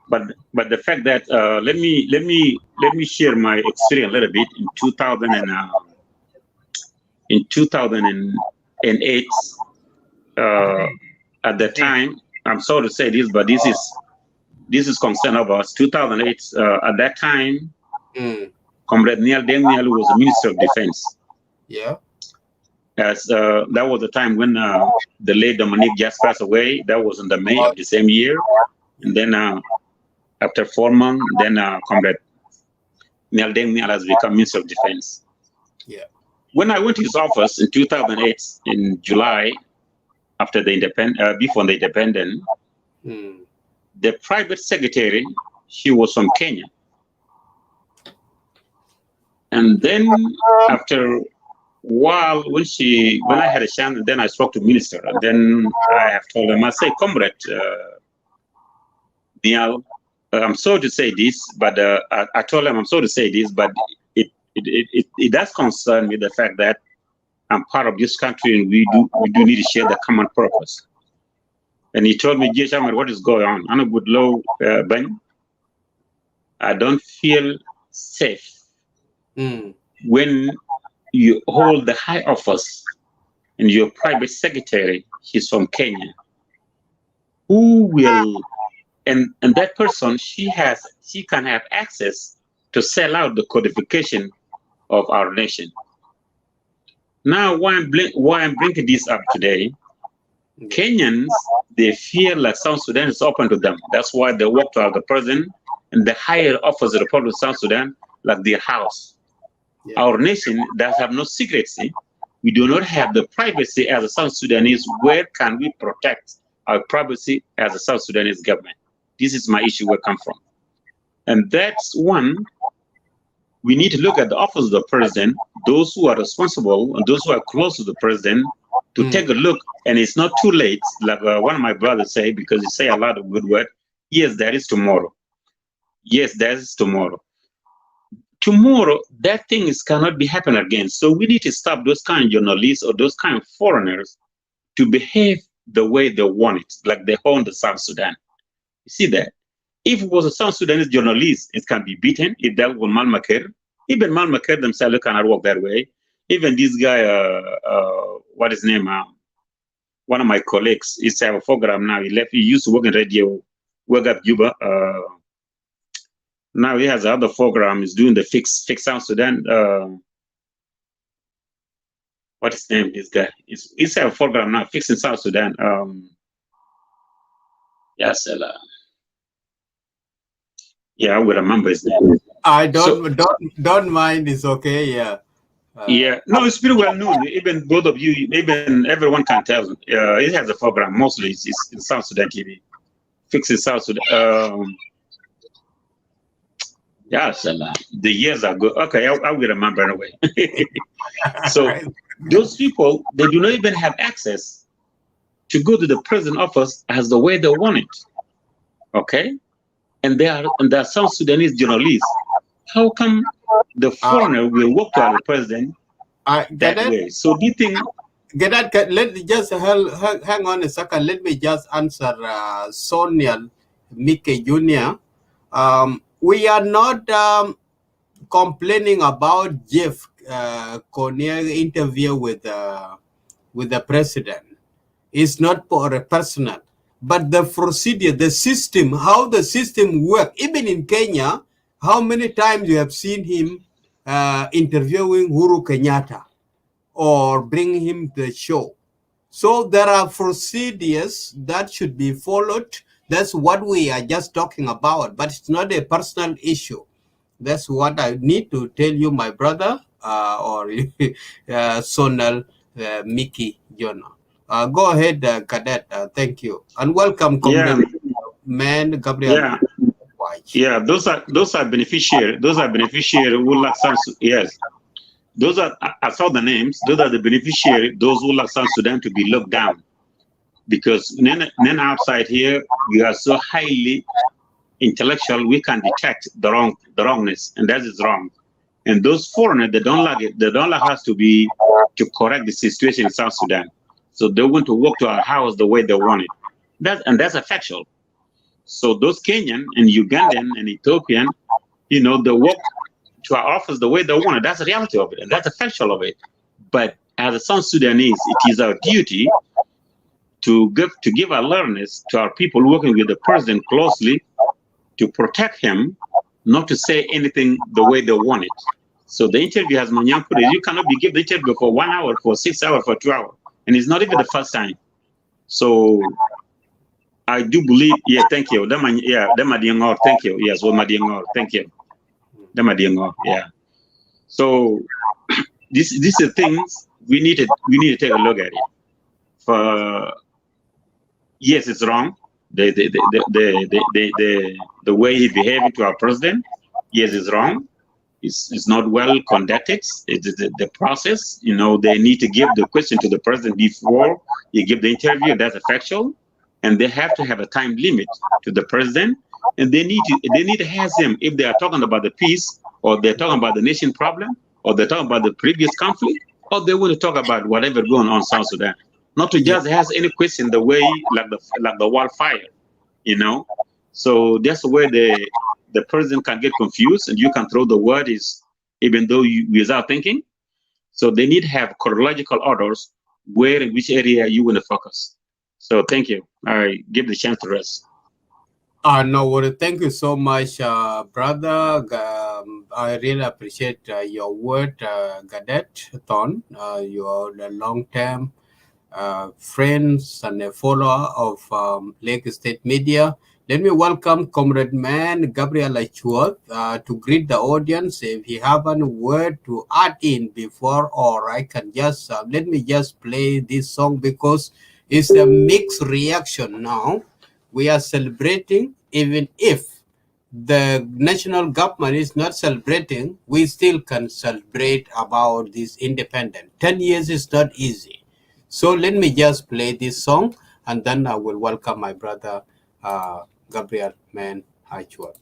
but the fact that let me share my experience a little bit in 2008. At the time, I'm sorry to say this, but this is concern of us. 2008. At that time, Comrade Neil Deng Niel was the Minister of Defense. Yeah. As that was the time when the late Dominique just passed away. That was in the May of the same year, and then after 4 months, then Comrade Neil Deng Niel has become Minister of Defense. Yeah. When I went to his office in 2008 in July, after the before the independence, the private secretary, she was from Kenya, and then after while when I had a chance, then I spoke to minister, and then I have told him, I say, Comrade Nial, I'm sorry to say this, but I told him I'm sorry to say this, but it does concern me the fact that I'm part of this country and we do need to share the common purpose. And he told me, Jay Ahmed, what is going on? I'm a good low Ben. I don't feel safe when you hold the high office and your private secretary, he's from Kenya. Who will and that person, she can have access to sell out the codification of our nation. Now, why I'm bringing this up today, Kenyans, they feel like South Sudan is open to them. That's why they walk to the president and the higher office of the Republic of South Sudan like their house. Yeah. Our nation does have no secrecy. We do not have the privacy as a South Sudanese. Where can we protect our privacy as a South Sudanese government? This is my issue where I come from. And that's one, we need to look at the office of the president, those who are responsible and those who are close to the president, to take a look. And it's not too late, like one of my brothers say, because he say a lot of good work. Yes, there is tomorrow. Yes, there is tomorrow. Tomorrow, that thing cannot be happening again. So we need to stop those kind of journalists or those kind of foreigners to behave the way they want it, like they own the South Sudan. You see that? If it was a South Sudanese journalist, it can be beaten. It dealt with Malmakir. Even Malmakir themselves cannot work that way. Even this guy, what is his name? One of my colleagues, he's have a program now. He left. He used to work in radio, work at Juba. Now he has another program. He's doing the fix South Sudan. What is his name? This guy. He's have a program now, fixing South Sudan. Yes, yeah, I will remember his name. I don't mind. It's okay. Yeah. Yeah. No, it's pretty well known. Even both of you, even everyone can tell. It has a program. Mostly it's in South Sudan TV. Fixing South Sudan. Yes, the years ago. Okay, I will remember anyway. So those people, they do not even have access to go to the president office as the way they want it. Okay, and they are South Sudanese journalists. How come the foreigner will walk to the president that way? So do you think? Let me just hang on a second. Let me just answer Sonia Mike Jr. We are not complaining about Jeff Cornell interview with the president. It's not for a personal, but the procedure, the system, how the system works. Even in Kenya, how many times you have seen him interviewing Uhuru Kenyatta or bring him to the show? So there are procedures that should be followed. That's what we are just talking about, but it's not a personal issue. That's what I need to tell you, my brother. or Sonal Mickey Jonah. Go ahead, Cadet. Thank you. And welcome, Yeah, Comrade Man Gabriel. yeah, yeah. Those are beneficiary. Those are beneficiary who like South. Yes, those are. I saw the names. Those are the beneficiary. Those who like South Sudan to be locked down, because then outside here we are so highly intellectual. We can detect the wrongness, and that is wrong. And those foreigners, they don't like it. They don't like us to correct the situation in South Sudan. So they want to walk to our house the way they want it. That's a factual. So those Kenyan and Ugandan and Ethiopian, they walk to our office the way they want it. That's the reality of it, and that's a factual of it. But as a South Sudanese, it is our duty to give awareness to our people working with the president closely, to protect him, not to say anything the way they want it. So the interview has Manyang put it, you cannot be given the interview for 1 hour, for 6 hours, for 2 hours. And it's not even the first time. So I do believe, yeah, thank you. Thank you. Yes, well, Madiangor, thank you. Yeah. So these are things we need to take a look at it. Yes, it's wrong. The way he behaved to our president, yes, it's wrong. It's not well conducted. The process, they need to give the question to the president before you give the interview. That's a factual, and they have to have a time limit to the president, and they need to ask him if they are talking about the peace, or they're talking about the nation problem, or they're talking about the previous conflict, or they want to talk about whatever going on in South Sudan. Not to just ask any question the way like the wildfire, So that's where the president can get confused, and you can throw the word even though without thinking. So they need to have chronological orders where in which area you want to focus. So thank you. I give the chance to rest. No worry. Thank you so much, brother. I really appreciate your word, Gadet Thon. You're a long-term friends and a follower of Lake State Media. Let me welcome Comrade Man Gabriel Achuoth to greet the audience. If he have any word to add in before, or I can just let me just play this song, because it's a mixed reaction now. We are celebrating, even if the national government is not celebrating, we still can celebrate about this independence. 10 years is not easy. So let me just play this song, and then I will welcome my brother, Gabriel Man Achuoth.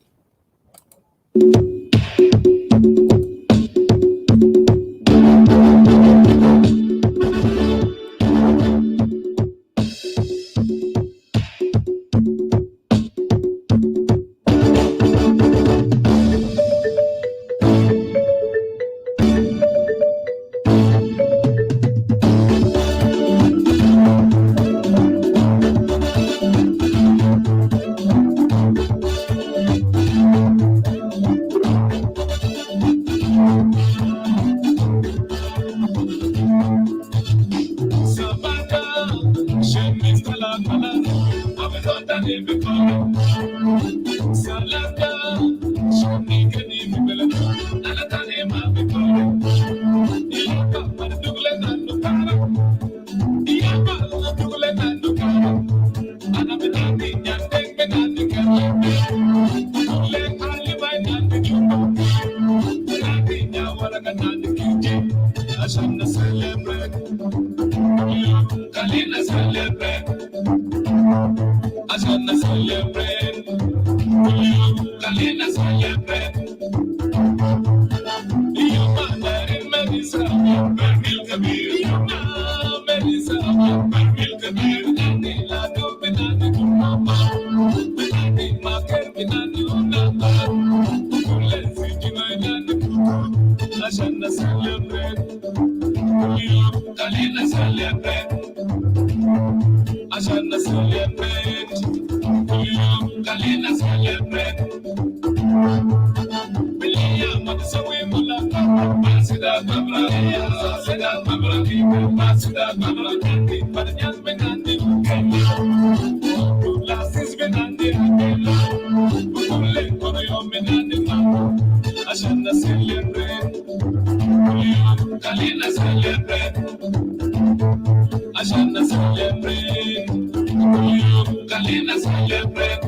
خلينا celebrate عشان celebrate كل يوم خلينا celebrate.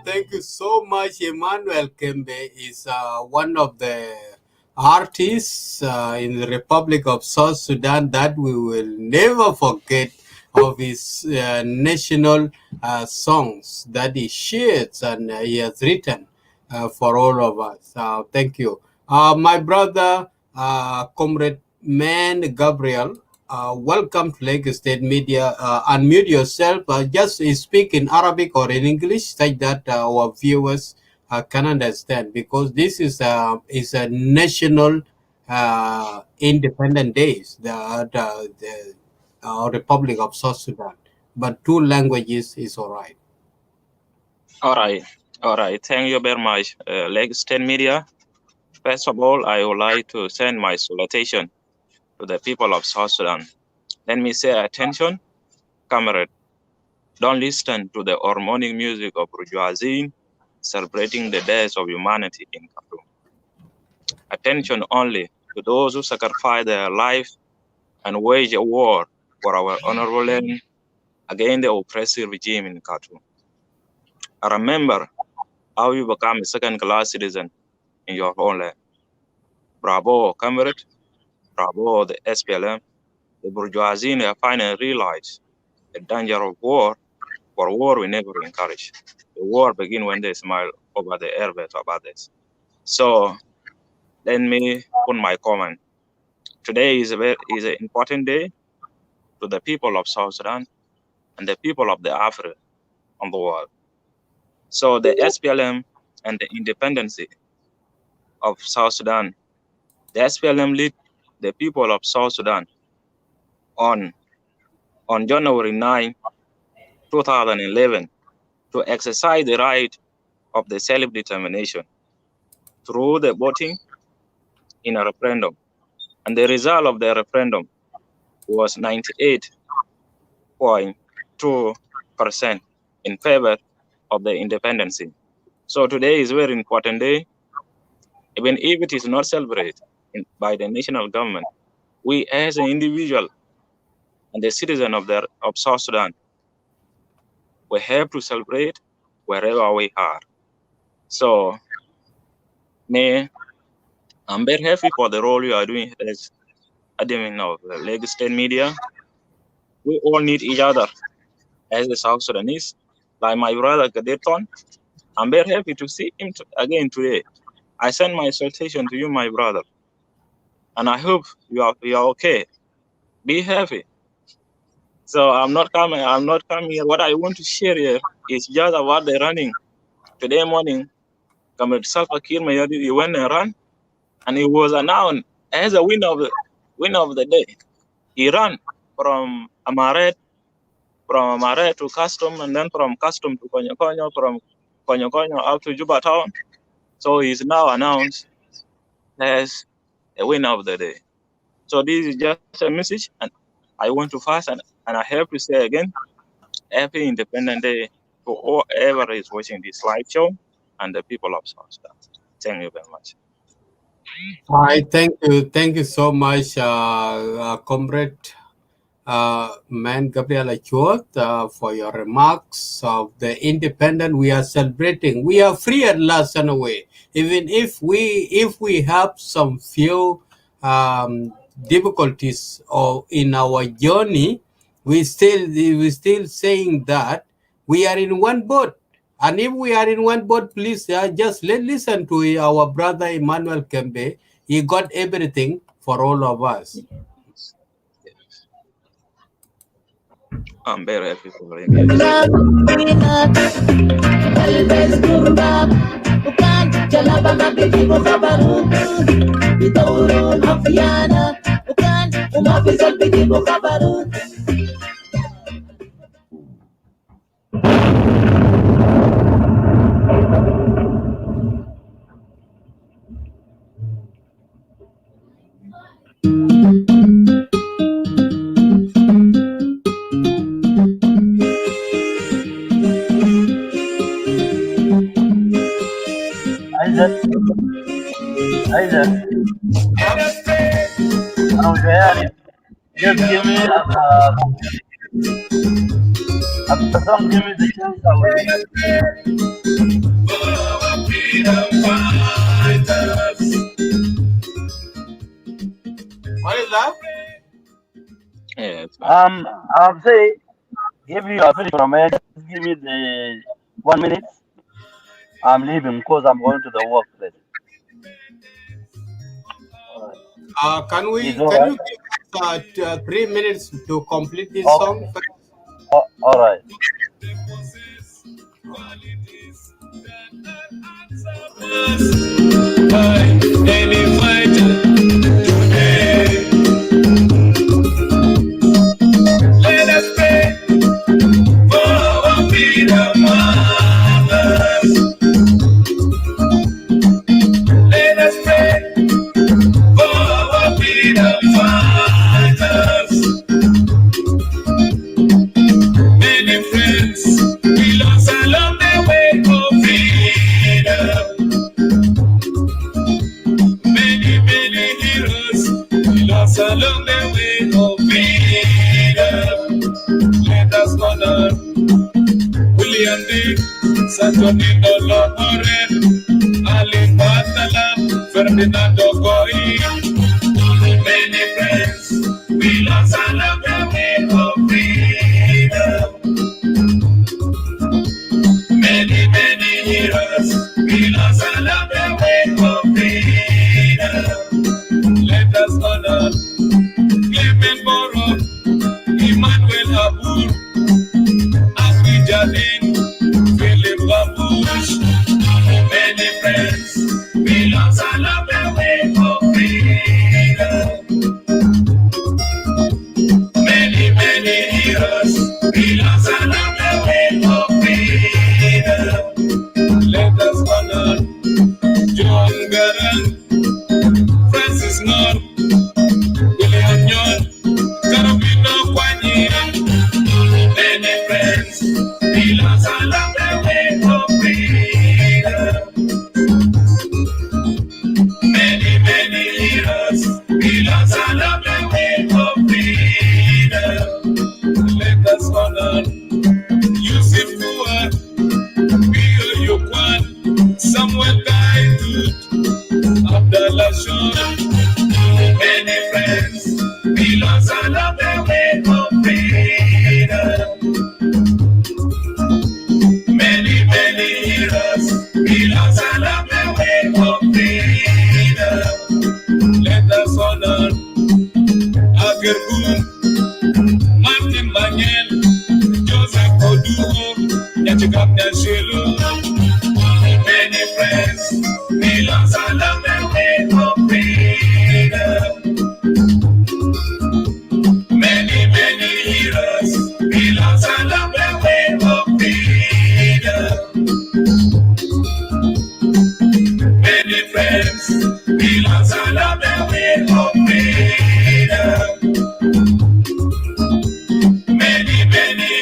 Thank you so much. Emmanuel Kembe is one of the artist in the Republic of South Sudan that we will never forget of his national songs that he shares and he has written for all of us. Thank you. My brother, Comrade Man Gabriel, welcome to Lagos State Media. Unmute yourself. Just speak in Arabic or in English so that our viewers can understand, because this is a national independent days, the Republic of South Sudan, but two languages is all right. All right. All right. Thank you very much, Leg State Media. First of all, I would like to send my salutation to the people of South Sudan. Let me say, attention, comrade, don't listen to the harmonic music of bourgeoisie celebrating the days of humanity in Khartoum. Attention only to those who sacrifice their life and wage a war for our honorable land against the oppressive regime in Khartoum. I remember how you become a second-class citizen in your own land. Bravo, comrade. Bravo, the SPLM. The bourgeoisie have finally realized the danger of war, for war we never encourage. The war begins when they smile over the airbeds of others. So let me put my comment. Today is an important day to the people of South Sudan and the people of the Africa on the world. So the SPLM and the independence of South Sudan, the SPLM lead the people of South Sudan on January 9, 2011, to exercise the right of the self-determination through the voting in a referendum. And the result of the referendum was 98.2% in favor of the independence. So today is a very important day. Even if it is not celebrated by the national government, we as an individual and the citizen of South Sudan, we have to celebrate wherever we are. So I'm very happy for the role you are doing as admin of the Lagos State Media. We all need each other as the South Sudanese. Like my brother Gadeton, I'm very happy to see him again today. I send my salutation to you, my brother, and I hope you are okay. Be happy. So I'm not coming here. What I want to share here is just about the running. Today morning, Comrade Salva Kiir Mayadi, he went and ran, and he was announced as a winner of the day. He ran from Amaret to Custom, and then from Custom to Konyokonyo, from Konyokonyo up to Juba town. So he's now announced as a winner of the day. So this is just a message, and I want to fast, and I have to say again, happy Independent Day to whoever is watching this live show and the people of South Sudan. Thank you very much. All right, thank you so much, Comrade Man Gabriel Achot, for your remarks of the independent. We are celebrating. We are free at last anyway. Even if we have some few difficulties or in our journey, we still saying that we are in one boat. And if we are in one boat, please just listen to our brother Emmanuel Kembe. He got everything for all of us. I'm very happy for him. Isaac, I was there. Just give me a song, give me the chance. I will. What is that? Yeah, it's fine. I'll say if you are finished from it, just give me the 1 minute. I'm leaving because I'm going to the workplace. Alright. Is all Can right? you give us 3 minutes to complete this Okay. song? All right. Any fighter today, let us pray for our freedom mothers. Let us pray for our freedom fighters. Many friends we lost along the way for freedom. Many heroes we lost along the way of freedom. Let us honor William D. Saturnino Lomore, Ali Patala, Ferdinando Goy. Many friends we lost along the way of freedom. Many heroes we lost along the way of freedom. Let us honor Clement Boro, Emmanuel Abur, Abdi Jalil, Philip Babush. Many friends we lost along the way of freedom. Many heroes we lost along the way of freedom. Let us honor John Garang, Francis Nor, William Nyon, Carabino Kwanyi. Many friends we lost along the way of freedom. Many heroes we lost along the way of freedom. Let us honor Yusuf Kuat, Bio Yukwan, Samuel Gaitut, Abdallah Shon. Many friends we lost along the way of freedom. Many heroes we lost along the way of freedom. Let us honor Agergun, Martin Manuel, Joseph Oduho, Yachikam Nyashelu. Many friends we lost along the way of freedom. Many heroes we lost along the way of freedom. Many friends we lost along the way of freedom. Many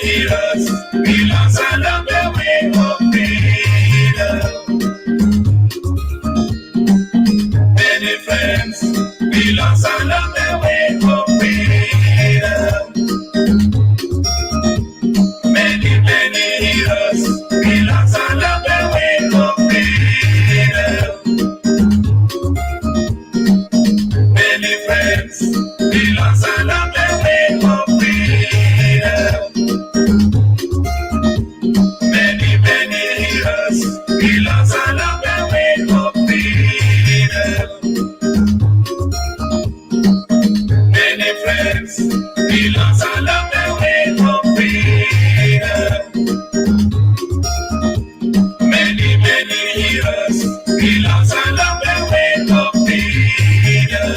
heroes we lost along the way of freedom. Many friends we lost along the way of freedom. Many heroes we lost along the way of freedom. Many friends we lost along the way of freedom. Many heroes we lost along the way of freedom. Many friends we lost along the way of freedom. Many heroes we lost along the way of freedom.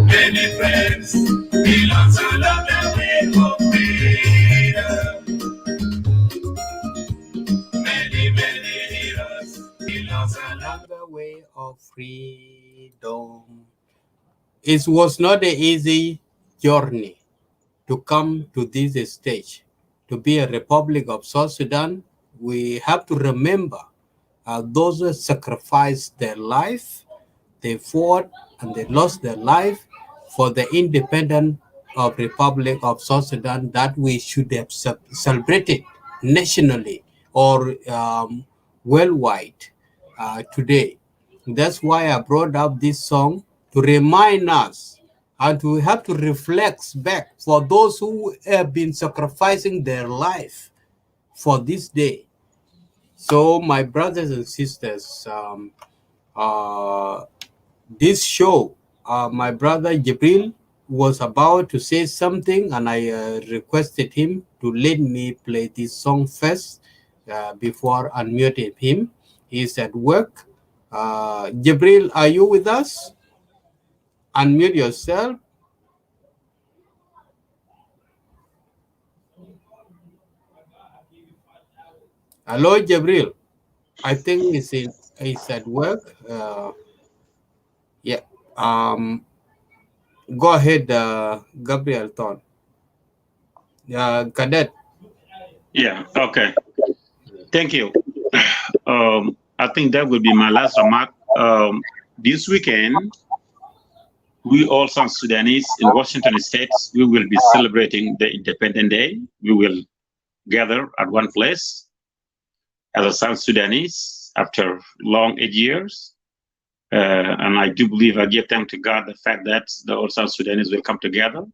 Many friends we lost along the way of freedom. Many heroes we lost along Another way of freedom. It was not an easy journey to come to this stage. To be a Republic of South Sudan, we have to remember those who sacrificed their life, they fought and they lost their life for the independence of Republic of South Sudan that we should have celebrated nationally or worldwide today. That's why I brought up this song to remind us and to have to reflect back for those who have been sacrificing their life for this day. So, my brothers and sisters, uh, this show, my brother Jibril was about to say something, and I requested him to let me play this song first before unmuting him. He's at work. Jibril, are you with us? Unmute yourself. Hello, Jibril. I think he's at work. Yeah. Go ahead, Gabriel Thorn. Cadet. Yeah, okay. Thank you. I think that will be my last remark. This weekend, we all South Sudanese in Washington State, we will be celebrating the Independent Day. We will gather at one place as a South Sudanese after long 8 years. And I do believe, I give thanks to God, the fact that the all South Sudanese will come together.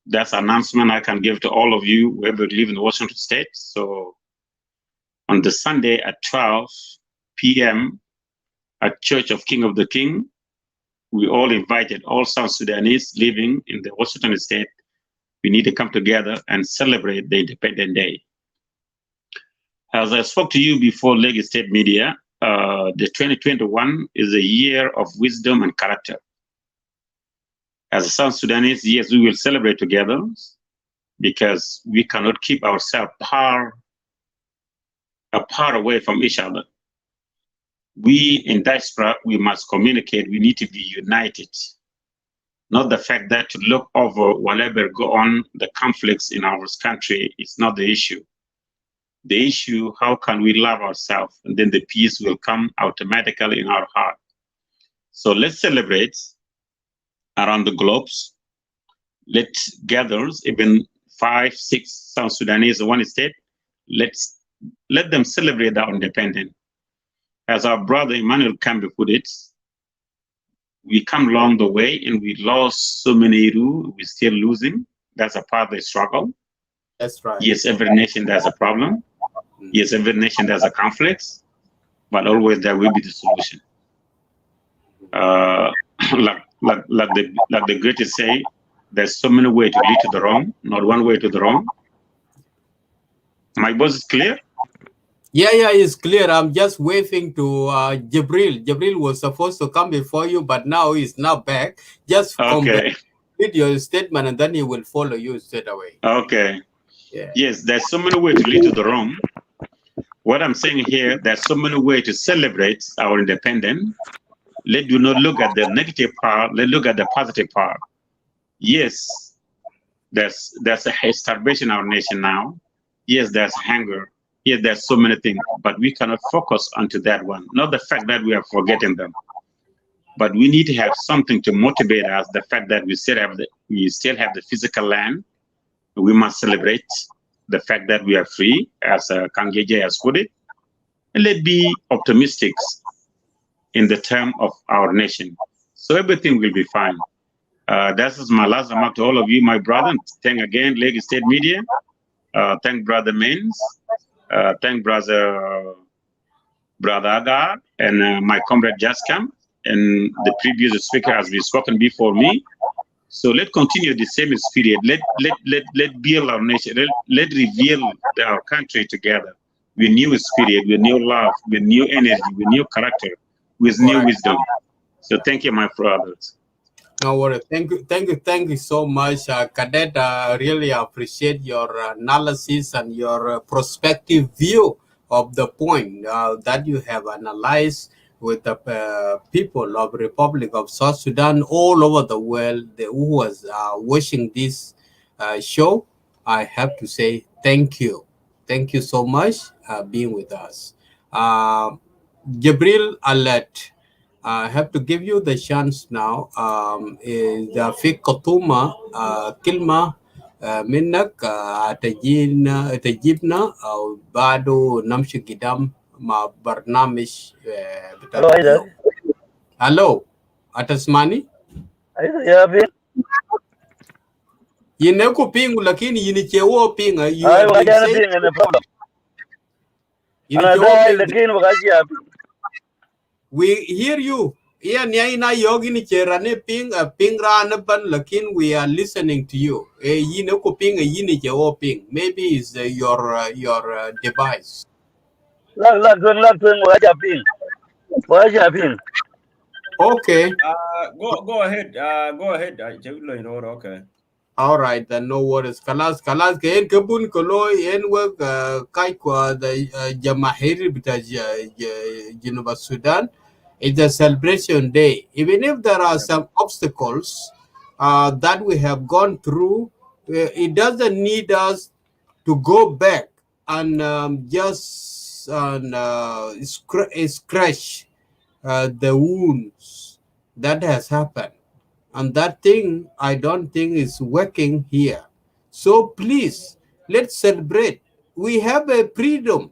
That's an announcement I can give to all of you whoever live in Washington State. So on the Sunday at 12 p.m. at Church of King of the King, we all invited all South Sudanese living in the Washington State. We need to come together and celebrate the Independent Day. As I spoke to you before, Lagos State Media, the 2021 is a year of wisdom and character. As a South Sudanese, yes, we will celebrate together because we cannot keep ourselves apart away from each other. We in diaspora, we must communicate. We need to be united. Not the fact that to look over whatever go on, the conflicts in our country is not the issue. The issue, how can we love ourselves? And then the peace will come automatically in our heart. So let's celebrate around the globes. Let's gather even 5, 6 South Sudanese in one state. Let them celebrate our independence. As our brother Emmanuel Kambi put it, we come along the way and we lost so many Iru, we're still losing. That's a part of the struggle. That's right. Yes, every nation has a problem. Yes, every nation has a conflict, but always there will be the solution. Like the greatest say, there's so many ways to lead to the wrong, not one way to the wrong. My voice is clear? Yeah, it's clear. I'm just waving to Jibril. Jibril was supposed to come before you, but now he's not back. Just complete your statement and then he will follow you straight away. Okay. Yeah. Yes, there's so many ways to lead to the wrong. What I'm saying here, there's so many ways to celebrate our independence. Let's do not look at the negative part. Let's look at the positive part. Yes, there's a starvation in our nation now. Yes, there's hunger. Yes, there's so many things, but we cannot focus onto that one. Not the fact that we are forgetting them, but we need to have something to motivate us. The fact that we still have the physical land. We must celebrate the fact that we are free, as Kangeje has put it, and let's be optimistic in the term of our nation. So everything will be fine. That is my last remark to all of you, my brother. Thank again, Lagos State Media. Thank Brother Mains. Thank Brother Agar and my comrade Jaskam and the previous speaker has been spoken before me. So let's continue the same spirit. Let build our nation. Let reveal our country together with new spirit, with new love, with new energy, with new character, with new wisdom. So thank you, my brothers. No worries. Thank you so much, Cadet. Really appreciate your analysis and your prospective view of the point that you have analyzed with the people of Republic of South Sudan all over the world who was watching this show. I have to say thank you. Thank you so much being with us. Jibril Alert. I have to give you the chance now. إذا في قطومة كلمة منك تجيبنا أو بعده نمشي قدام ma barnamish Hello, Isaac. Hello, atasmani? Isaac, you have been? Yine ku pingu lakini yini chewo pinga. You I have was been saying anything in the problem. yini And I chewo died pinga. again because you have been. We hear you. Yeah, niya ina yogi ni cherane pingra na ban lakin we are listening to you. Yine ku pinga yini chewo ping. Maybe it's your device. Luck, what you have been? What you have been? Okay. Go ahead. Go ahead. Okay. All right, then no worries. Kalas ke en kebun kolo en work kai kwa the jamahiri bita Geneva Sudan. It's a celebration day. Even if there are some obstacles that we have gone through, it doesn't need us to go back and just scratch the wounds that has happened. And that thing, I don't think is working here. So please, let's celebrate. We have a freedom.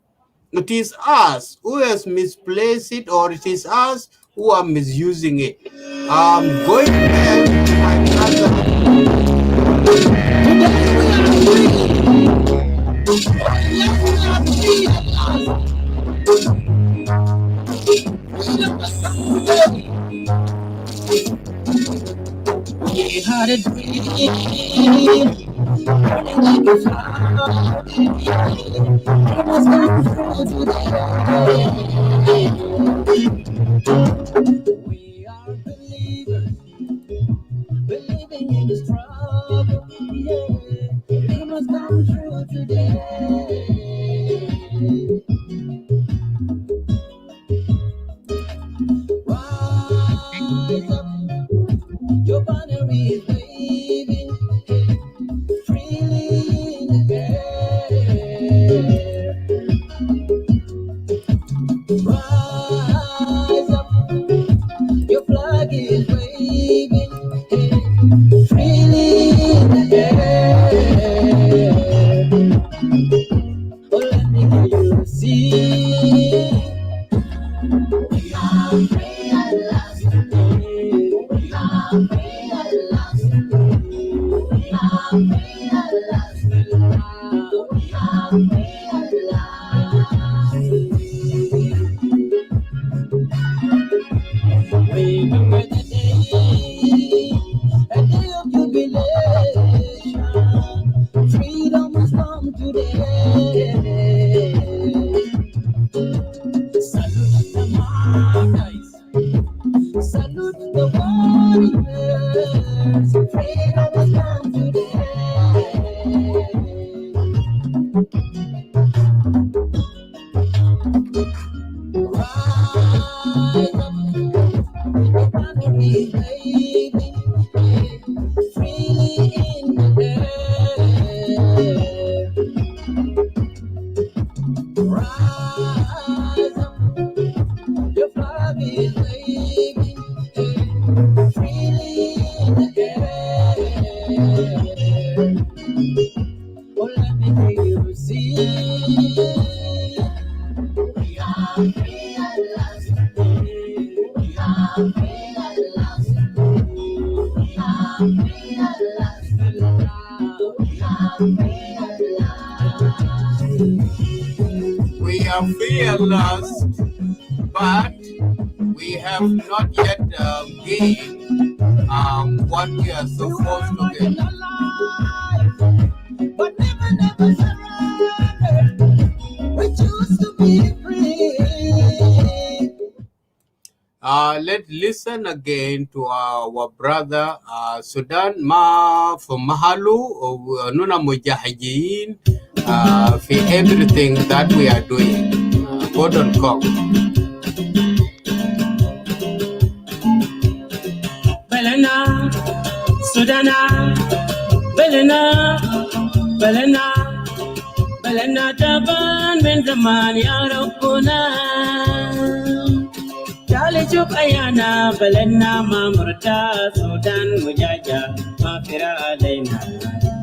It is us who has misplaced it, or it is us who are misusing it. Going back to Believing in the struggle, yeah, it must come true today. Rise up, your banner is waving freely in the air. Rise up, your flag is waving freely in the air. Oh, let me hear you sing. We are free at last. We are free at last. We are free at last. We are free at last. Remember the day, a day of jubilation. Freedom has come today. Salute the martyrs, salute the warriors. Freedom has come today. Rise up, the banner is waving freely in the air. Rise up, your flag is waving freely in the air. Oh, let me hear you sing. We are free at last. We are free at last. We are free at last. We are free at last. we are free at last, but we have not yet gained what we are supposed to get. But never surrender. We choose to be free. Let's listen again to our brother Sudan ma from Mahalu Nuna Mujahideen for everything that we are doing. Go.com. Belena, Sudana, Belena, Belena, Belena, Taban, Benjamin, Yarokuna. Jali Juk Ayana, Belena, Mamurta, Sudan, Mujaja, Mafira Alena,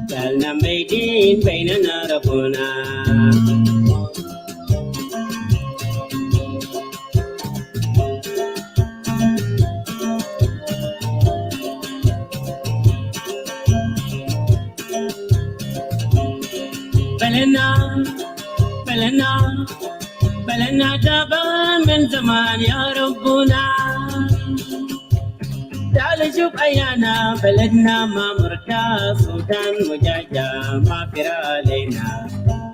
Jalna Maidin, Bainana Rapuna. بلنا بلنا بلنا تعبان من زمان يا ربنا تعال شوف أيانا بلدنا ما مرتاح سودان مجاجة ما فر علينا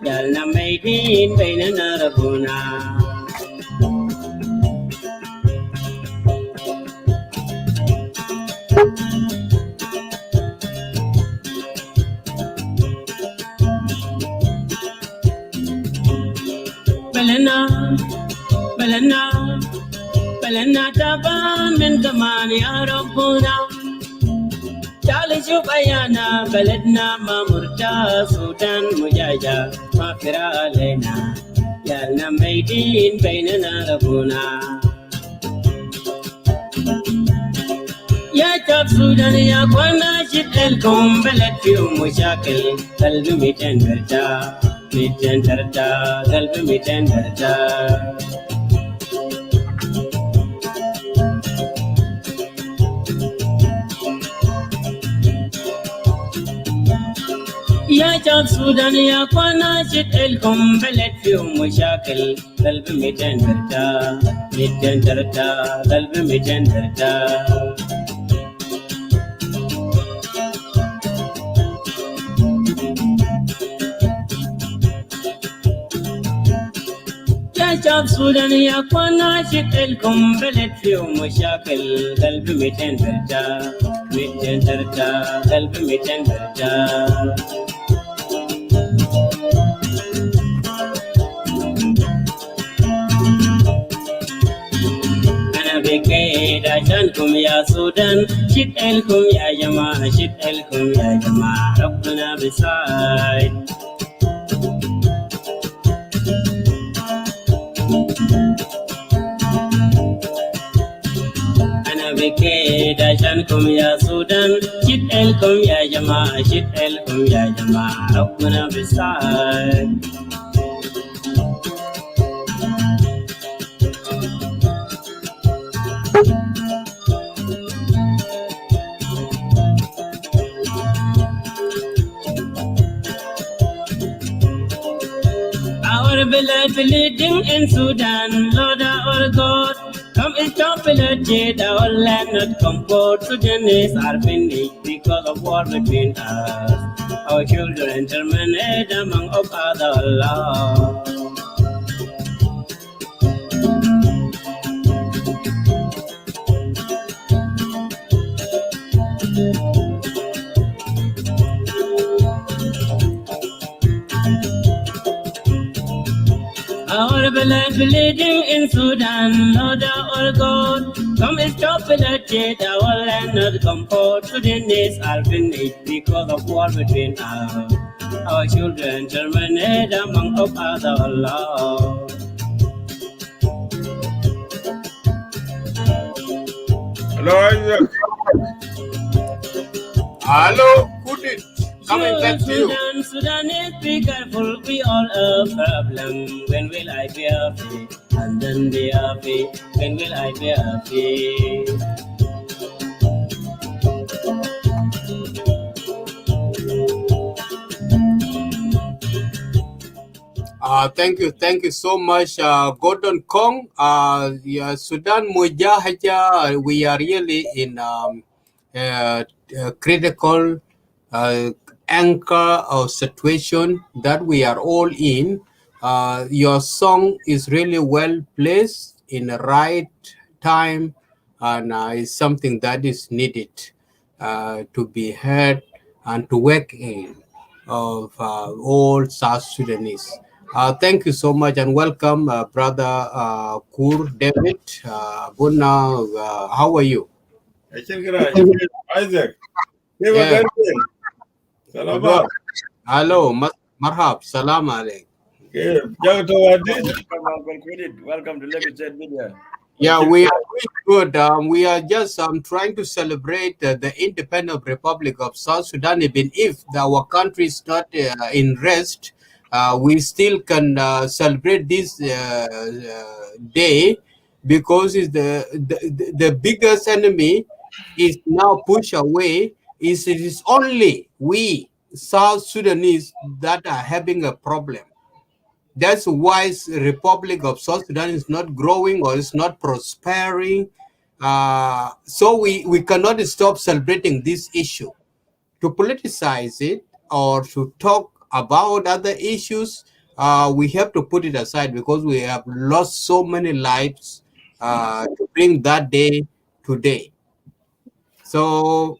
جالنا ميتين بيننا ربنا بلنا بلنا بلنا تعبان من زمان يا ربنا تعال شوف أيانا بلدنا ما مرتاح سودان مجاجة ما فر علينا جالنا ميتين بيننا ربنا يا شعب سودان يا اخوانا شد لكم بلد فيهم مشاكل قلبي 200 درجة 200 درجة قلبي 200 درجة يا شعب سودان يا اخوانا شد لكم بلد فيهم مشاكل قلبي 200 درجة 200 درجة قلبي 200 درجة يا شعب سودان يا اخوانا شد لكم بلد فيهم مشاكل قلبي 200 درجة 200 درجة قلبي 200 درجة أنا بكيت عشانكم يا سودان شد لكم يا جماعة شد لكم يا جماعة ربنا بساعد أنا بكيت عشانكم يا سودان شد لكم يا جماعة شد لكم يا جماعة ربنا بساعد Our village bleeding in Sudan, Lord our God, come and stop bloodshed, our land not comfort. Sudanese are finished because of war between us. Our children terminated among of other law. Our blood bleeding in Sudan, Lord our God, come and stop bloodshed, our land not comfort. Sudanese are finished because of war between us. Our children terminated among of other law. Hello, Isaac. Hello, Putin. Coming back to you. Sudanese, be careful, we all a problem. When will I be happy? And then be happy. When will I be happy? Thank you so much, Gordon Kong. Yeah, Sudan Mujahaja, we are really in critical anchor or situation that we are all in. Your song is really well placed in the right time, and is something that is needed to be heard and to work in of all South Sudanese. Thank you so much and welcome, Brother Kur David. Buna, how are you? Isaac. Yeah. Salamat. Hello, Marhab, salam alaikum. Welcome to Lagos State Media. Yeah, we are doing good. We are just trying to celebrate the independent Republic of South Sudan. Even if our country is not in rest, we still can celebrate this day because it's the biggest enemy is now pushed away. It is only we South Sudanese that are having a problem. That's why Republic of South Sudan is not growing or is not prospering. So we cannot stop celebrating this issue. To politicize it or to talk about other issues, we have to put it aside because we have lost so many lives to bring that day today. So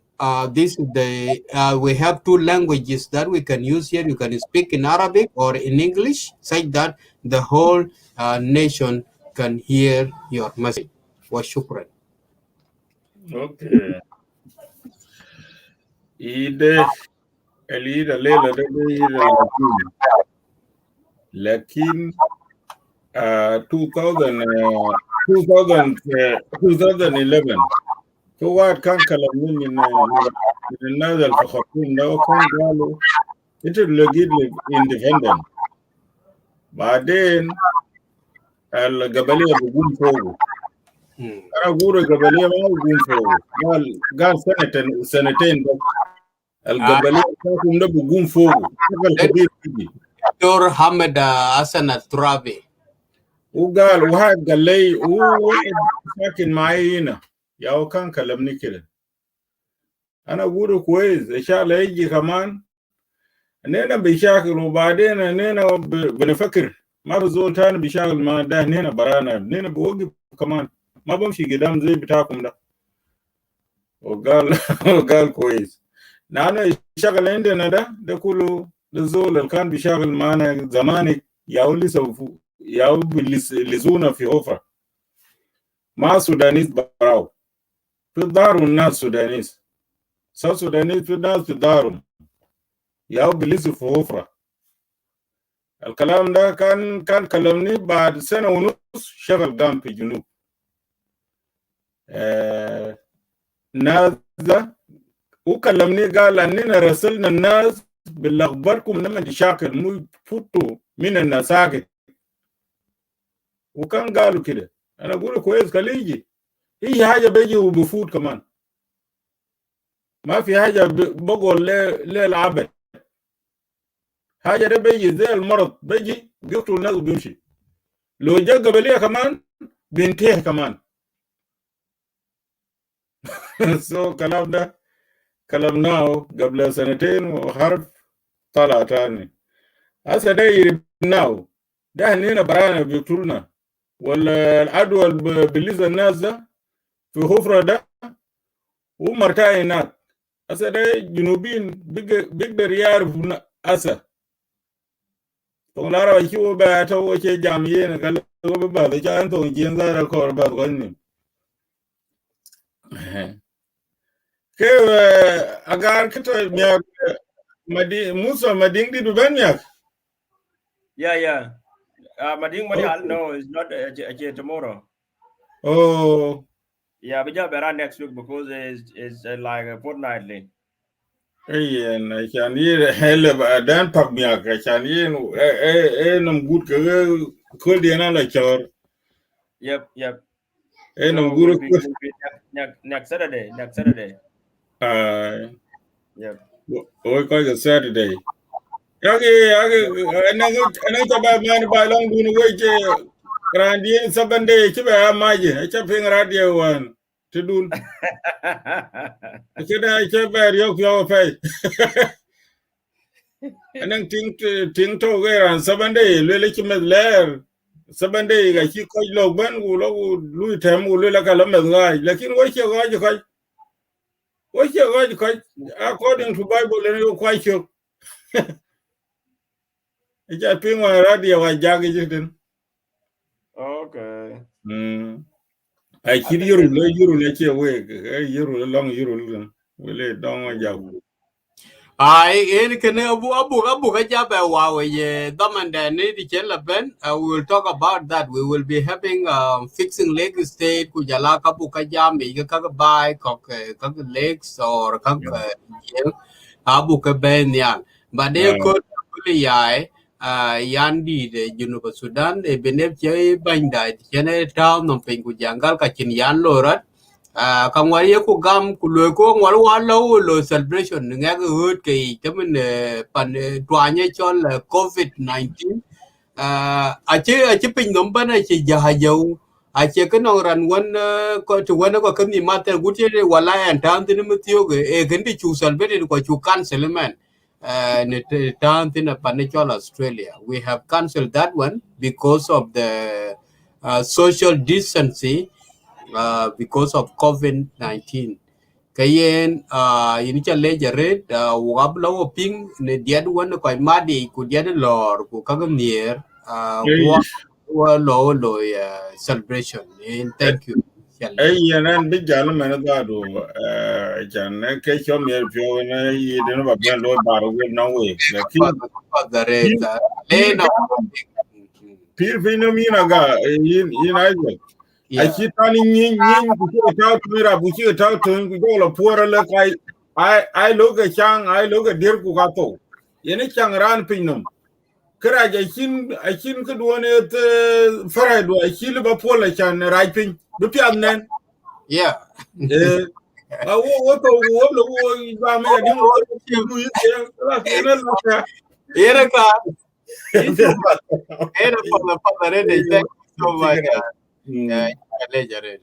this is the we have two languages that we can use here. You can speak in Arabic or in English, such that the whole nation can hear your message. Wa shukran. Okay. Ide elida lela de ida lakin 2011 فواد كان كلامي من الناس الفخورين ده كان قالوا انت لقيت اندبندنت بعدين القبليه بقوم فوقه انا اقول القبليه ما بقوم فوقه قال سنتين بس القبليه بتاعكم ده بقوم فوقه شغل كبير جدا دكتور حمد حسن الترابي وقال وهذا قال لي هو واحد ساكن معي هنا يا كان كلمني كده انا اقول كويس ان شاء الله يجي كمان اننا بيشاكل وبعدين اننا بنفكر ما بزول تاني بيشاكل ما ده هنا برانا اننا بوقف كمان ما بمشي قدام زي بتاعكم ده وقال كويس نحن الشغل عندنا ده كله الزول اللي كان بيشاغل معنا زمان ياو لسه ياو لزونا في حفرة ما سودانيس براو في دارهم الناس سودانيس سو سودانيس في الناس في دارهم ياو بلسوا في حفرة الكلام ده كان كلمني بعد سنة ونص شغل قام في جنوب ناس ده وكلمني قال اننا رسلنا الناس بالاخباركم لما تشاكل مو فوتوا من النساكت وكان قالوا كده انا اقول كويس كليجي اي حاجه بيجي وبفوت كمان ما في حاجه بقول للعبد حاجه ده بيجي زي المرض بيجي بيقتل الناس وبيمشي لو جاء قبليه كمان بينتهي كمان سو كلام ده كلمناه قبل سنتين وحرب طلع تاني هسه ده يربناه ده هنينا برانا بيقتلنا ولا العدوى بالنسبه الناس ده في حفره ده ومرتاح هناك هسه ده جنوبين بيقدر يعرف هسه تونارا يشوف بقى تو شيء جامعين قال له بعد كان تو جنزار الكور بعد غني كيف اگر كتر ميا مدي موسى مدين دي بنيا Yeah. Mading Madial, no, it's not tomorrow. Oh. Yeah, we just around next week because it's like a fortnightly. Hey, and I can hear hell of Dan Pagmiak. I can hear no good could be another chore. Yep. No So good. next Saturday. Yep. We call it Saturday. Okay, and I about man by long doing away. Randy 7 days, I imagine. I kept radio one to do. I said, I kept your pay. And then think to where on 7 days, really came at lair. 7 days, I keep quite low when we Louis Tam will look like a lemon guy. Like in what you got, according to Bible, and you're quite sure. I just ping my radio, I jag it. Okay. I kill you, let you away. You're long, you're really don't job. in can abu kajabe wawe ye damanda ni di ben we will talk about that. We will be having fixing leg state kujala kabu kajami ka buy kok legs or kak abu ka ben yan but they could really yai yandi de Junuba Sudan e benef che banda chene town no pin kujangal ka chin yan lorat Ka ngwar ye ku gam ku lo ko ngwar wa lo celebration nga ga hut ke temen pan twanye chol COVID-19 ache pin nom bana che jahajaw ache ka no ran wan ko to wan ko kan ni mata gutie wala yan tan tin mutio ge e gendi chu celebrate ko chu cancel man ne tan tin pan chol Australia we have cancelled that one because of the social distancing because of COVID-19. Kayen ini cha leja red wab lawo ping ne diad wan ko madi ku diad lor ku kagam nier Hey, wa lo celebration and thank you hey, challe yanan big jalo mena dado. Jan ke chom yer pyo na yidin ba ben lo baro we na we. Lakin for the red pir pir lena pir pir mi na ga yin aizo. I yeah keep telling yin ku ke ta mira bu ke ta to ku go la pora le kai I look at chang I look at dir ku ka to. Yene chang ran pinum. Kara ja kin ku do ne te fara do kin ba pola chan rai pin. Bu pi anen. yeah Eh wo to wo lo wo ba me ya dingo du yi ya la ene la ka. era ka itu era for the red thank you so much Hmm. leja red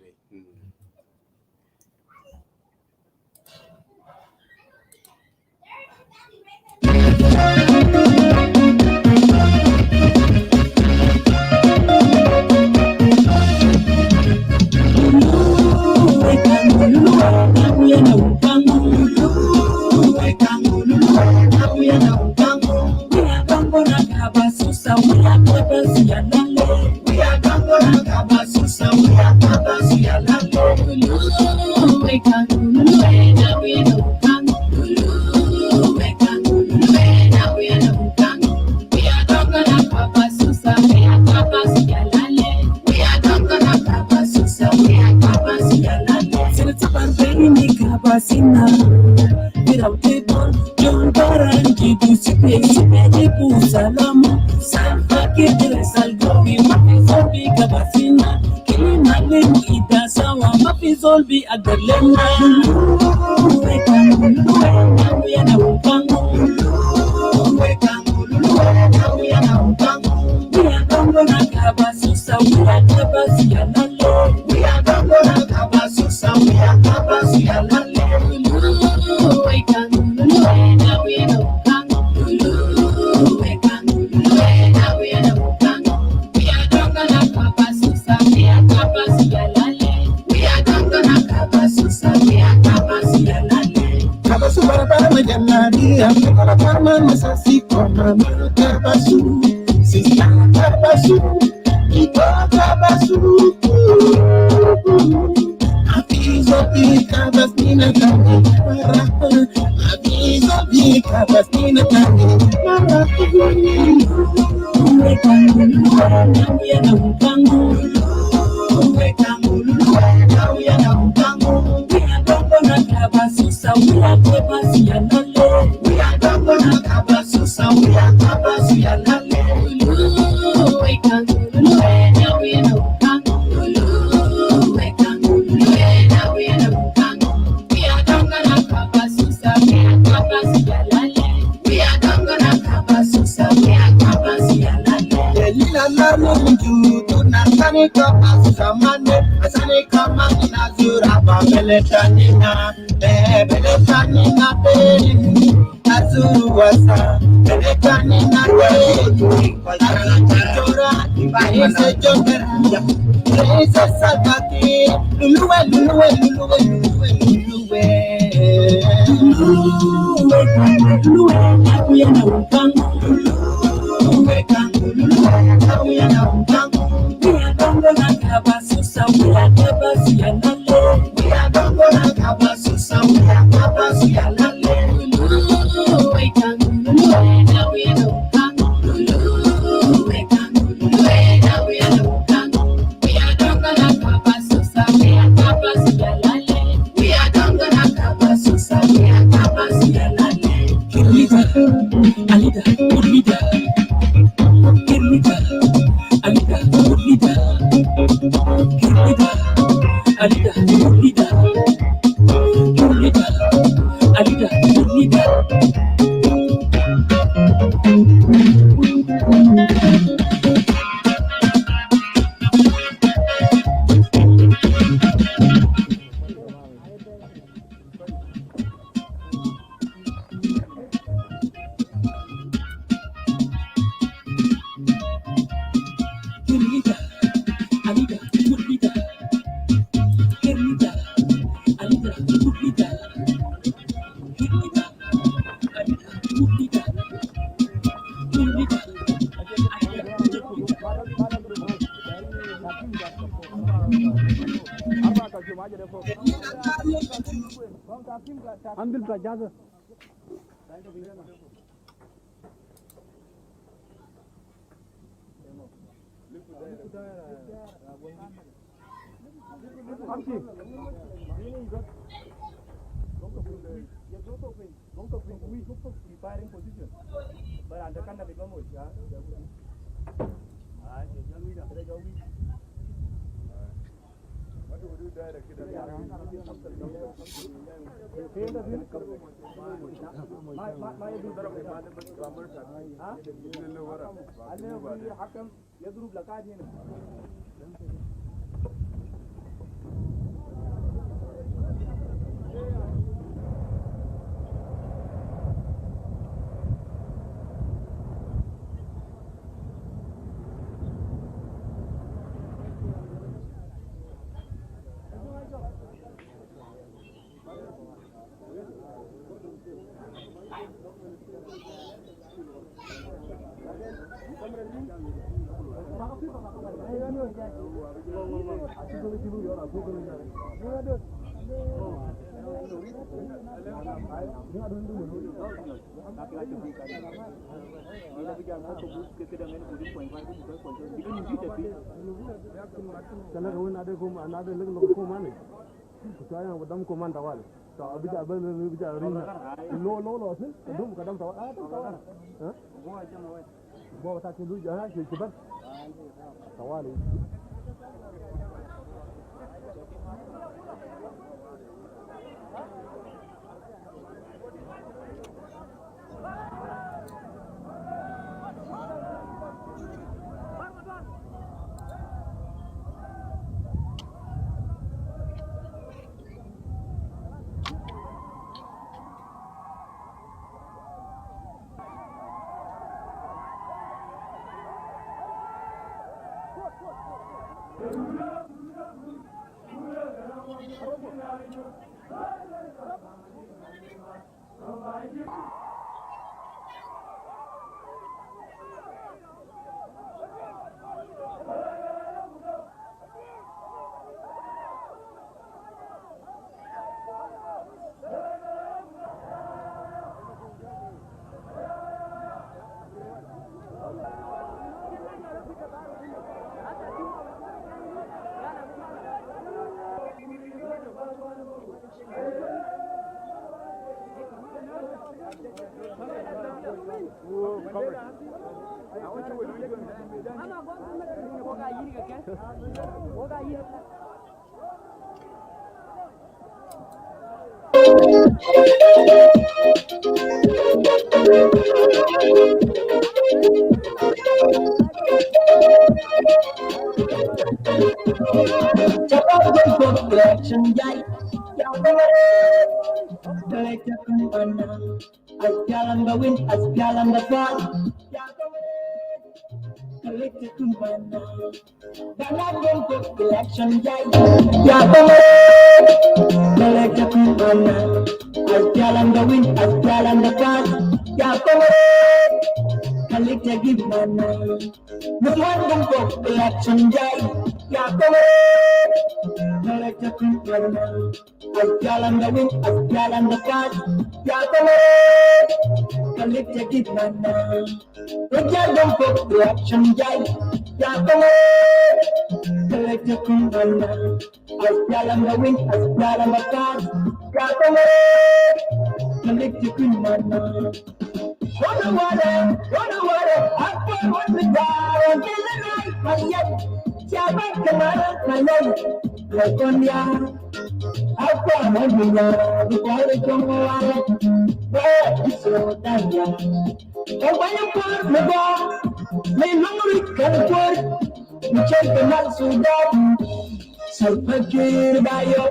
Sulpakir bayo,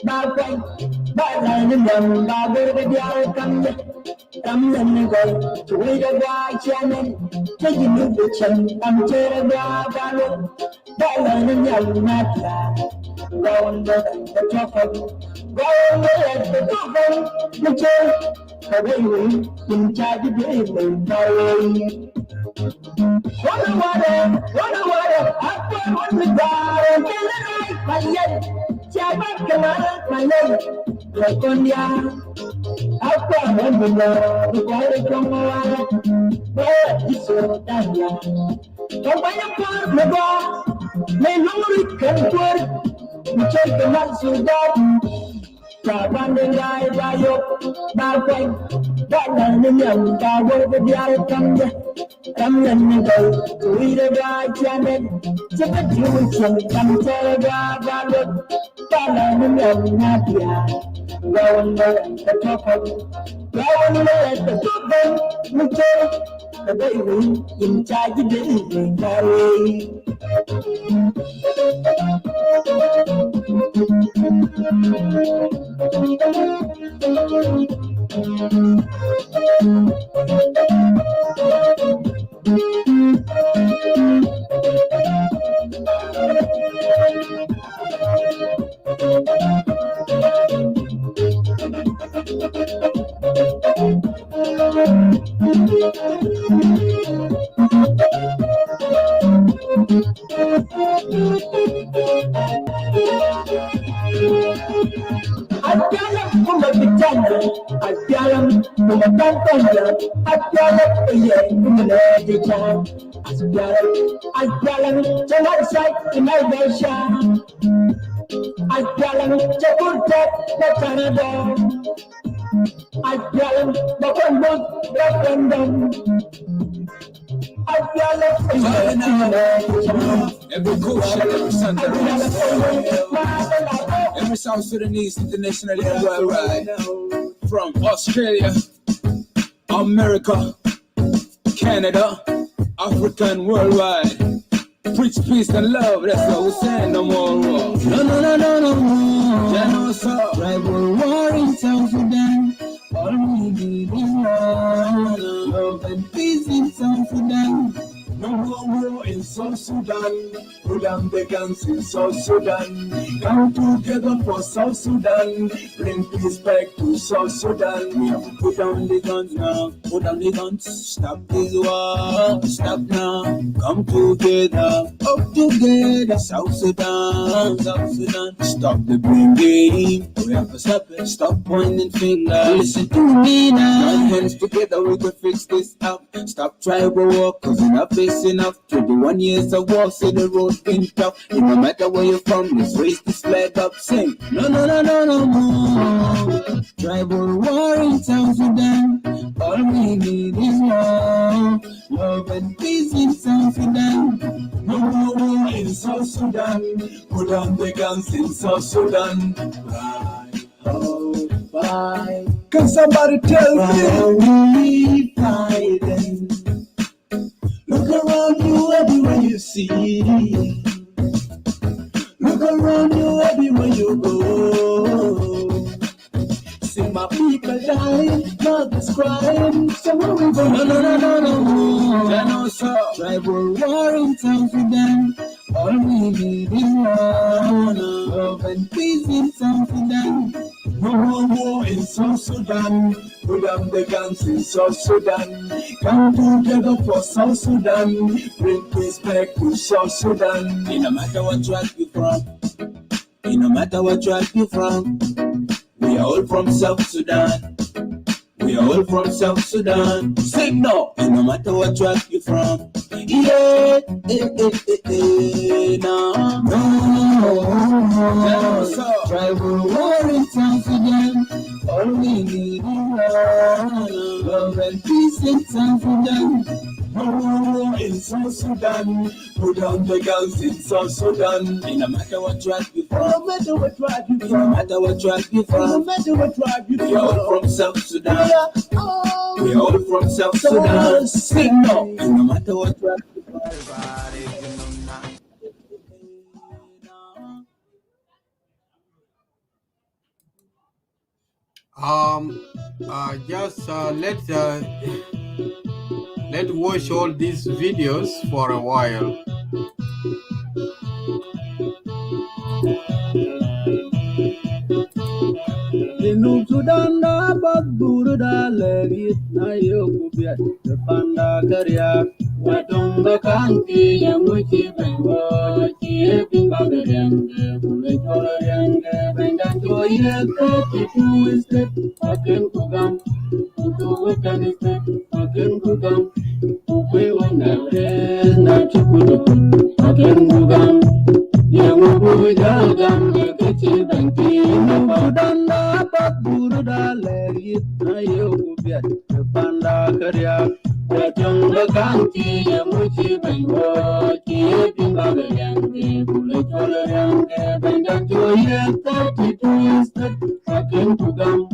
bakwai, balanin yam, babur da biyar kamda, kamdan ni gai, tuwai da ba chanen, taking you the chan, I'm terrible, balanin yam, nata, round the top of, round the top of, the chair, away, in charge of the What a water, I put on the bar and kill the night, my leg. Jabba come out, my leg. Look on the I put on the bar, the water come out. But it's so damn young. But when you put the bar, may nobody can put. You take the nuts you got. Bandai bayo, bakwai, balan yang bawa dia kamyan go, we the guy janet, cepat jual teraga balut, balan yang nadia, lawan the top of, lawan the top of, muncul, the baby in charge of the Apialam kumabitana, apialam kumatangkanya, apialam kuye kumaledijan, apialam jangan say innovation, apialam jakurta na Canada, apialam bakambot referendum, apialam kuye kumaledijan. Every coach, every Sunday, every South Sudanese internationally and worldwide, from Australia, America, Canada, Africa, and worldwide. Preach peace and love, that's what we're saying, no more war. No more. Genocide, tribal war in South Sudan. All we need is love and peace in South Sudan. No more war in South Sudan. Put down the guns in South Sudan. Come together for South Sudan. Bring peace back to South Sudan. We have to put down the guns now. Put down the guns. Stop this war. Stop now. Come together. Up together. South Sudan. South Sudan. Stop the blame game. We have to stop it. Stop pointing fingers. Listen to me now. Join hands together. We can fix this up. Stop tribal war. Cause enough is enough. 21 years of war. See the road been tough. It no matter where you're from. Let's raise this flag up. Sing. No more. Tribal war in South Sudan. All we need is love. Love and peace in South Sudan. No more war in South Sudan. Put down the guns in South Sudan. Bye. Can somebody tell me? We fighting. Look around you everywhere you see. Look around you everywhere you go. See my people dying, mothers crying. Somewhere we go. No. Genocide, tribal war in South Sudan. All we need is love and peace in South Sudan. No more war in South Sudan. Put down the guns in South Sudan. Come together for South Sudan. Bring peace back to South Sudan. It no matter what tribe you from. It no matter what tribe you from. We are all from South Sudan. We are all from South Sudan. Say no. It no matter what tribe you from. Yeah, no. Tribal war in South Sudan. All we need is love want peace in South Sudan. No war in South Sudan. Put down the guns in South Sudan. No matter what tribe you from. No matter what tribe you from. No matter what tribe you from. No matter what tribe you from. We all from South Sudan. We all from South Sudan. Sing no. And no matter what tribe you from. Just let's watch all these videos for a while. Jinub Sudan da bagburu da legi na yoku biat the panda karya watong the kanti yang uchi bengo chi pimba yang bule chola yang benda to ye tu istet aken kugam tu kan istet aken kugam ukwe wanga na chukulu aken kugam yang ubu jagam kecil bangki Sudan da bagburu da legi na yoku biat the panda karya watong the kanti yang uchi bengo chi pimba yang bule chola yang benda to ye tu istet aken kugam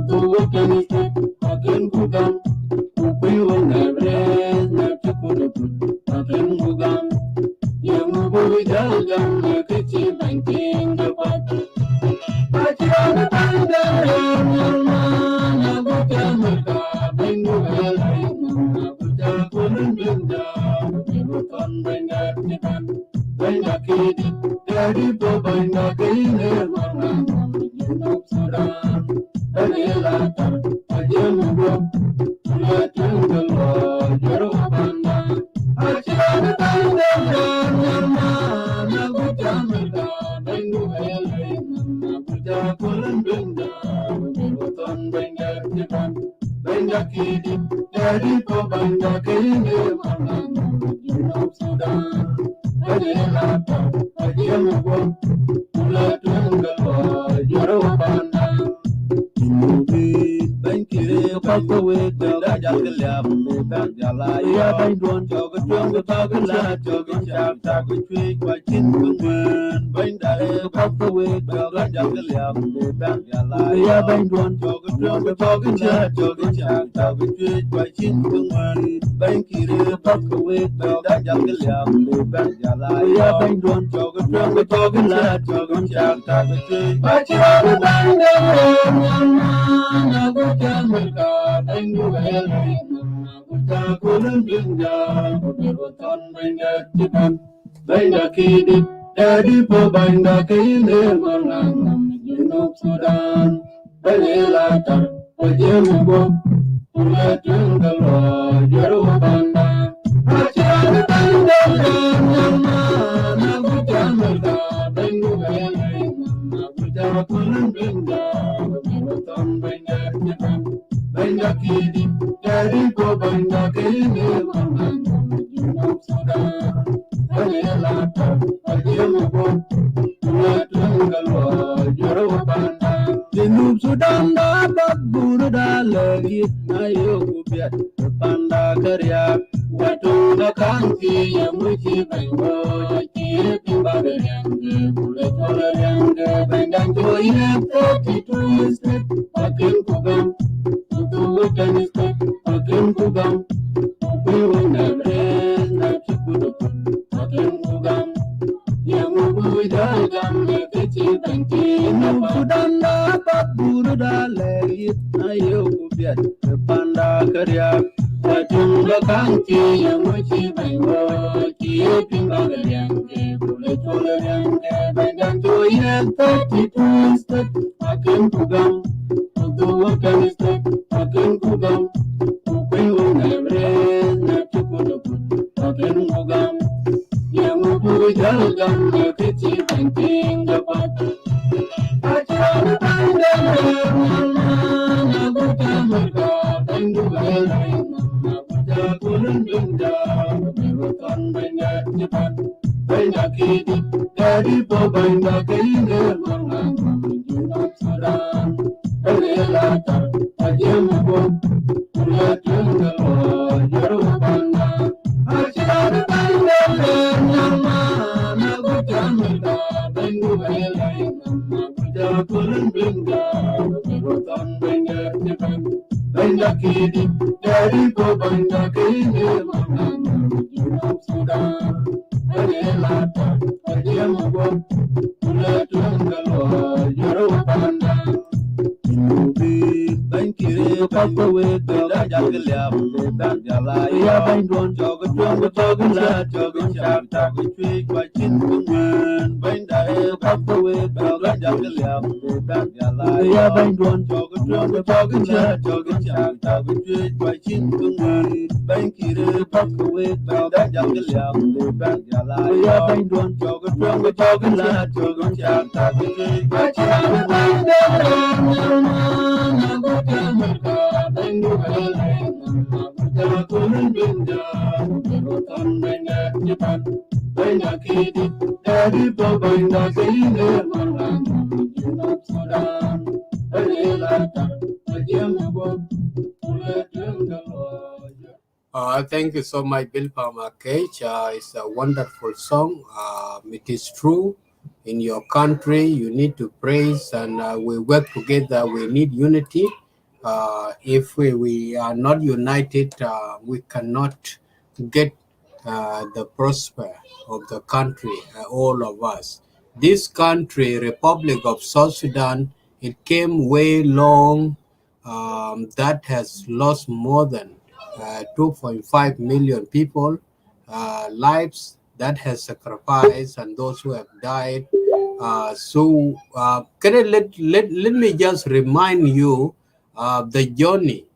tu kan istet aken kugam ukwe wanga na chukulu aken kugam yang ubu jagam kecil bangking dapat Pacirana tanggal yang bukan mereka bengu helai bukan kulun benda bukan benda tiban benda kidi dari benda kini mana Junub Sudan dari latar aja mubuk sudah tanggal jauh banda Pacirana tanggal yang bukan mereka bengu helai Jakulan benda, bukan benda tiban, benda kini dari benda kini mana Junub Sudan dari latar aja mubuk mulai tanggal jauh pandang Junubit bangkiri pakowe jaga jaga bukan jala ya banduan jaga jaga bagala jaga jaga cuy kwacin pengen bandare pakowe jaga jaga bukan jala ya banduan jaga jaga bagala jaga jaga cuy kwacin pengen bangkiri pakowe jaga jaga bukan jala ya banduan jaga jaga bagala jaga jaga cuy kwacin pengen Nagutan mereka tenggu helai, nagutan kulun benda, berbuatan benda tiban, benda kini dari benda kini malang Junub Sudan, berlatar berjemur, mulai tenggelam jauh pandang, acara tenggelam nagutan mereka tenggu helai, nagutan kulun benda. Bukan benda tiban, benda kini dari benda kini mana Junub Sudan dari latar aja mubuk mulai tanggal jauh pandang Junub Sudan dapat buru dah lagi na yoku biat panda karya watung da kanti yang uci bengo chi pimba yang bule chola yang benda to ye tu istet aken kugam tu kan istet aken kugam ukwe wanga na chukulu aken kugam yang ubu jagam kecil bangki Sudan dapat buru dah lagi na yoku biat panda karya watung da kanti yang uci bengo chi pimba yang bule chola yang benda to ye tu istet aken kugam tu kan istet aken kugam ukwe wanga na chukulu aken kugam yang ubu jagam kecil bangking dapat acara tanggal nagutan mereka tenggu helai nagutan kulun benda berbuatan benda tiban benda kini dari benda kini mana Junub Sudan dari latar aja mubuk mulai Benda kidi, dari ko benda kidi, manana, South Sudan. Lata, Ajamago, Ulatungalwa, Yoruba, Inubi, Bankiri, Papa with the Jagalia, Jala, Yabangon, Jogla, Jogan, Jogan, Watching Woman, Benda, Papa with the Jagalia, Jala, Yabangon, Jogan, Jogan, Watching Woman, Bankiri, Papa with the Jagalia, Jala, Yabangon, Jogan, Jogan, Watching Thank you so much, Bill Palmer Cage. It's a wonderful song. It is true. In your country, you need to praise, and we work together. We need unity. If we are not united, we cannot get the prosper of the country, all of us. This country, Republic of South Sudan, it came way long, that has lost more than 2.5 million people lives, that has sacrificed, and those who have died. Can I let me just remind you the journey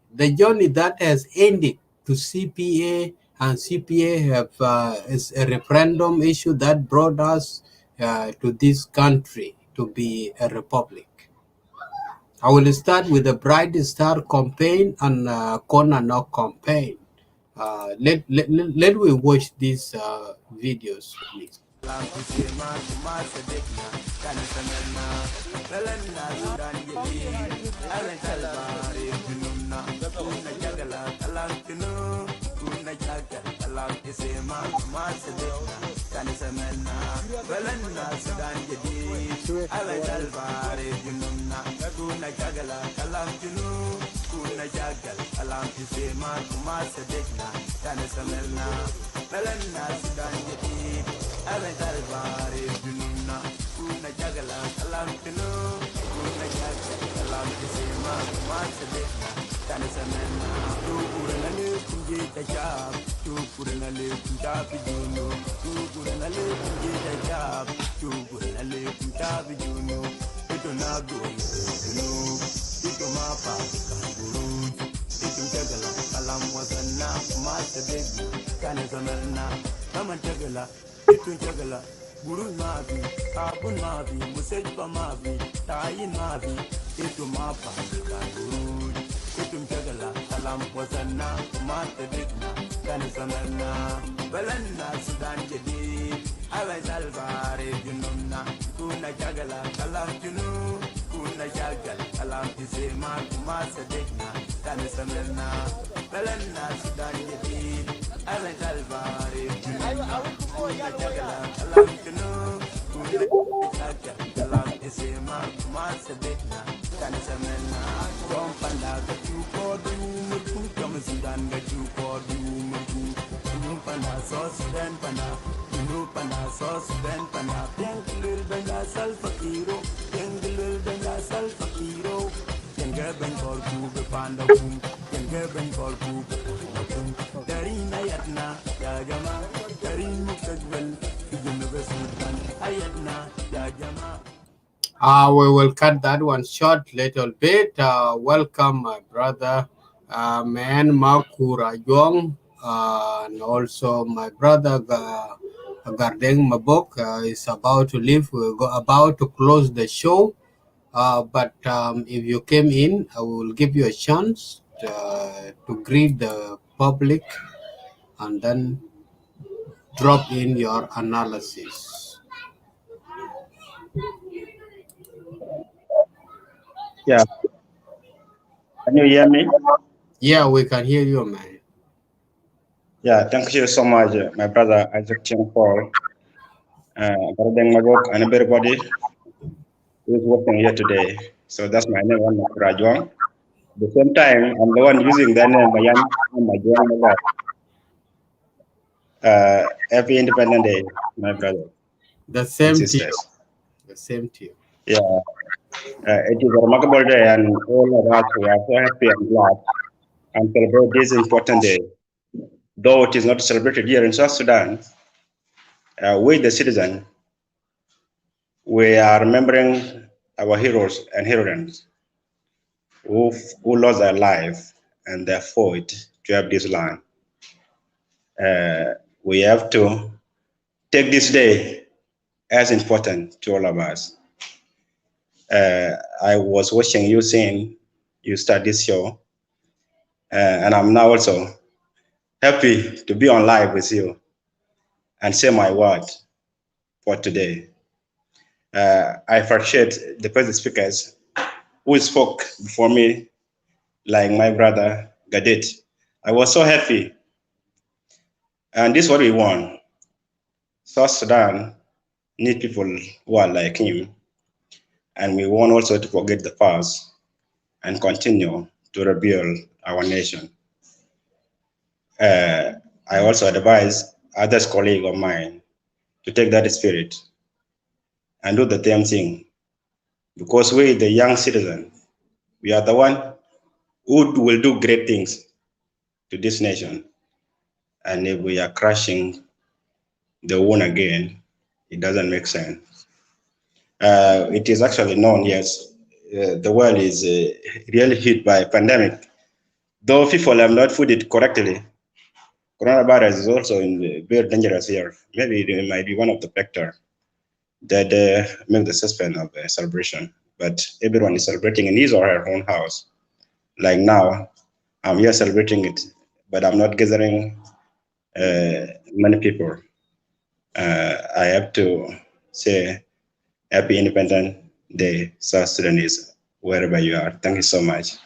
that has ended to CPA, and CPA have is a referendum issue that brought us to this country to be a republic. I will start with the Bright Star campaign and Corner Knock campaign. Let we watch these videos, please. We will cut that one short little bit. Welcome, my brother, Man Makura Jong, and also my brother Gardeng Mabok is about to leave. We're about to close the show. But if you came in, I will give you a chance to greet the public and then drop in your analysis. Yeah, can you hear me? Yeah, we can hear you, man. Yeah, thank you so much, my brother Isaac Chiang Paul, Baradeng Magok, and everybody who is working here today. So that's my name, one Rajwang. the same time, I'm the one using the name Mayan and my grandmother. Happy Independent Day, my brother The and same to you. sisters. The same to you. Yeah, it is a remarkable day, and all of us we are so happy and glad and celebrate this important day. Though it is not celebrated here in South Sudan, we, the citizen, we are remembering our heroes and heroines who lost their life and their fought to have this land. Uh, we have to take this day as important to all of us. I was watching you saying you start this show, and I'm now also happy to be on live with you and say my word for today. I appreciate the present speakers who spoke before me, like my brother Gadet. I was so happy, and this is what we want. South Sudan need people who are like him, and we want also to forget the past and continue to rebuild our nation. Uh, I also advise other colleagues of mine to take that spirit and do the same thing, because we, the young citizen, we are the one who will do great things to this nation. And if we are crashing the one again, it doesn't make sense. It is actually known, yes, the world is really hit by a pandemic. Though people have not put it correctly, coronavirus is also very dangerous here. Maybe it might be one of the factors that make the suspend of the celebration. But everyone is celebrating in his or her own house. Like now, I'm here celebrating it, but I'm not gathering many people. I have to say Happy Independent Day, South Sudanese, wherever you are. Thank you so much.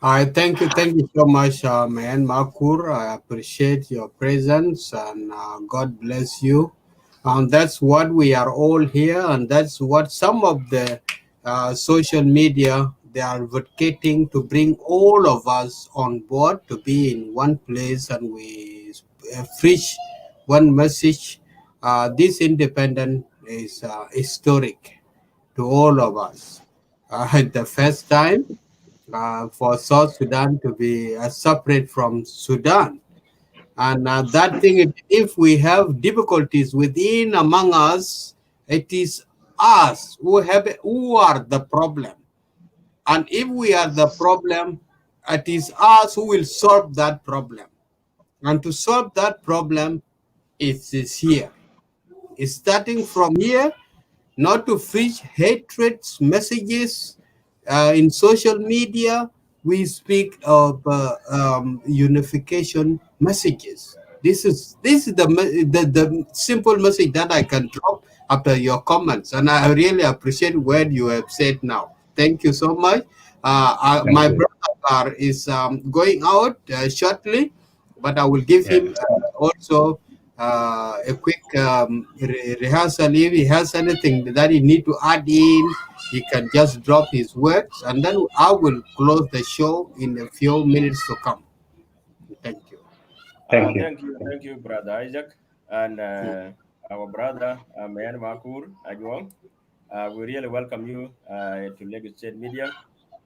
I thank you so much, man Makur. I appreciate your presence and God bless you. And that's what we are all here, and that's what some of the social media they are advocating to bring all of us on board to be in one place and we preach one message. This independent is historic to all of us. The first time for South Sudan to be separate from Sudan. And that thing, if we have difficulties within among us, it is us who are the problem. And if we are the problem, it is us who will solve that problem. And to solve that problem, it is here. It's starting from here, not to preach hatred messages in social media. We speak of unification messages. This is the simple message that I can drop after your comments, and I really appreciate what you have said now. Thank you so much. Thank My you. brother is going out shortly, but I will give Yeah. him also a quick rehearsal. If he has anything that he need to add in, he can just drop his words, and then I will close the show in a few minutes to come. Thank you. Thank you. Thank you, brother Isaac, and our brother Mayan Makur Ajwang. We really welcome you to Lagos State Media,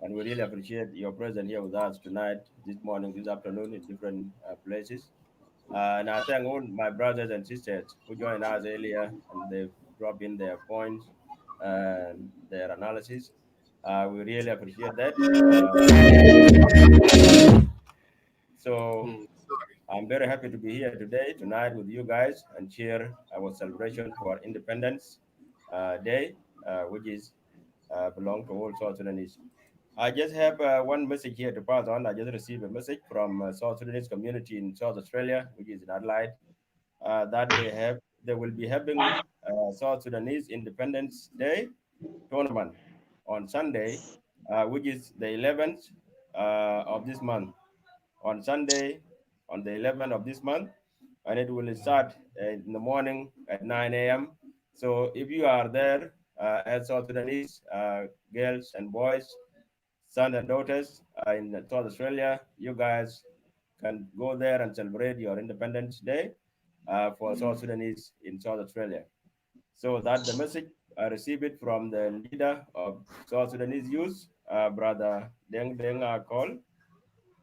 and we really appreciate your presence here with us tonight, this morning, this afternoon, in different places. And I thank all my brothers and sisters who joined us earlier, and they've dropped in their points and their analysis. We really appreciate that. So Mm. I'm very happy to be here today, tonight, with you guys and share our celebration for Independence Day, which is belong to all South Sudanese. I just have one message here to pass on. I just received a message from South Sudanese community in South Australia, which is in Adelaide, that they will be having South Sudanese Independence Day tournament on Sunday, which is the 11th of this month. On Sunday, on the 11th of this month, and it will start in the morning at 9 a.m. So if you are there, as South Sudanese, girls and boys, sons and daughters in South Australia, you guys can go there and celebrate your Independence Day for South Sudanese in South Australia. So that the message I received it from the leader of South Sudanese youth, Brother Deng Deng Call.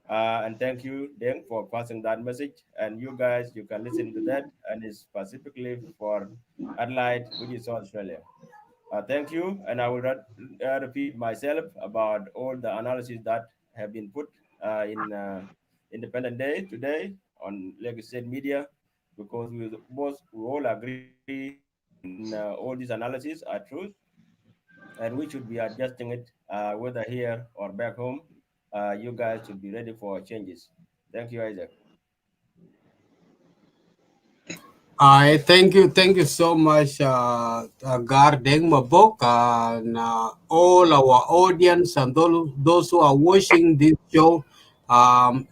And thank you, Deng, for passing that message. And you guys, you can listen to that, and it's specifically for Adelaide, which is South Australia. Thank you, and I will repeat myself about all the analysis that have been put in Independent Day today on Lagos State Media, because we all agree in all these analyses are truth, and we should be adjusting it whether here or back home. You guys should be ready for changes. Thank you, Isaac. I thank you so much, Gardeng Mabok, and all our audience and those who are watching this show.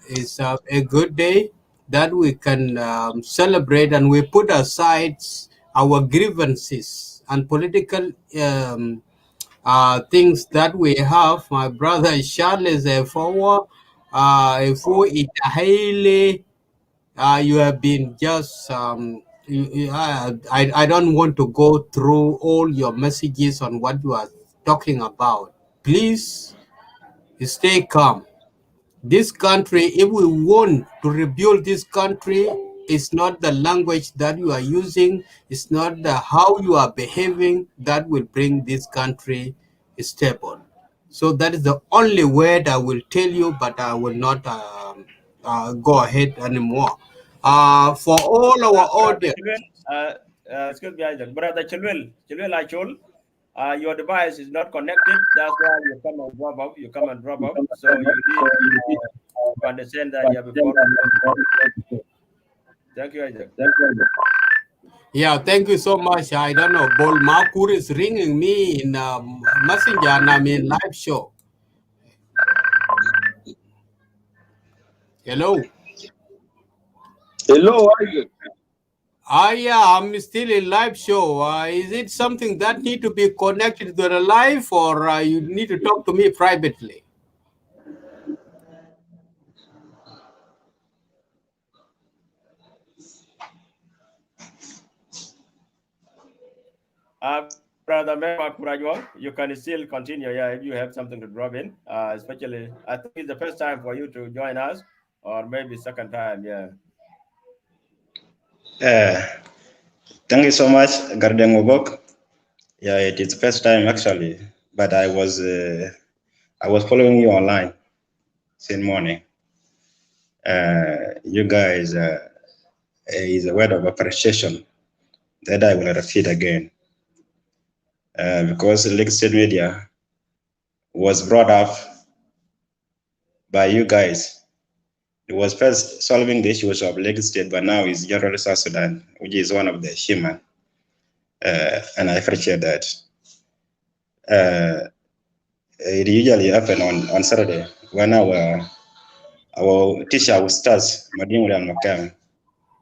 It's a good day that we can celebrate, and we put aside our grievances and political things that we have. My brother Charles Forward, if we highly you have been just I don't want to go through all your messages on what you are talking about. Please stay calm. This country, if we want to rebuild this country, it's not the language that you are using, it's not the how you are behaving that will bring this country stable. So that is the only word I will tell you, but I will not go ahead anymore. For all our Brother audience, Chilwell, excuse me, Isaac. Brother Chilwell Achol, your device is not connected. That's why you come and drop up. You come and drop up. So you need to understand that, yeah, before we close the show. Thank you, Isaac. yeah, thank you so much. I don't know, Bol Makur is ringing me in Messenger and I'm in live show. Hello. Hello, Isaac. Yeah, I'm still in live show. Is it something that need to be connected to the live, or you need to talk to me privately? Brother Mema Kurajwa, you can still continue, yeah, if you have something to drop in. Especially, I think it's the first time for you to join us, or maybe second time, yeah. Uh, Thank you so much, Garden Mubok. Yeah, it is first time actually, but I was following you online since morning. You guys is a word of appreciation that I will repeat again, because Lake State Media was brought up by you guys. It was first solving the issues of Lake State, but now it's general South Sudan, which is one of the human, and I appreciate that. It usually happen on Saturday when our teacher will start Madinga and Makam.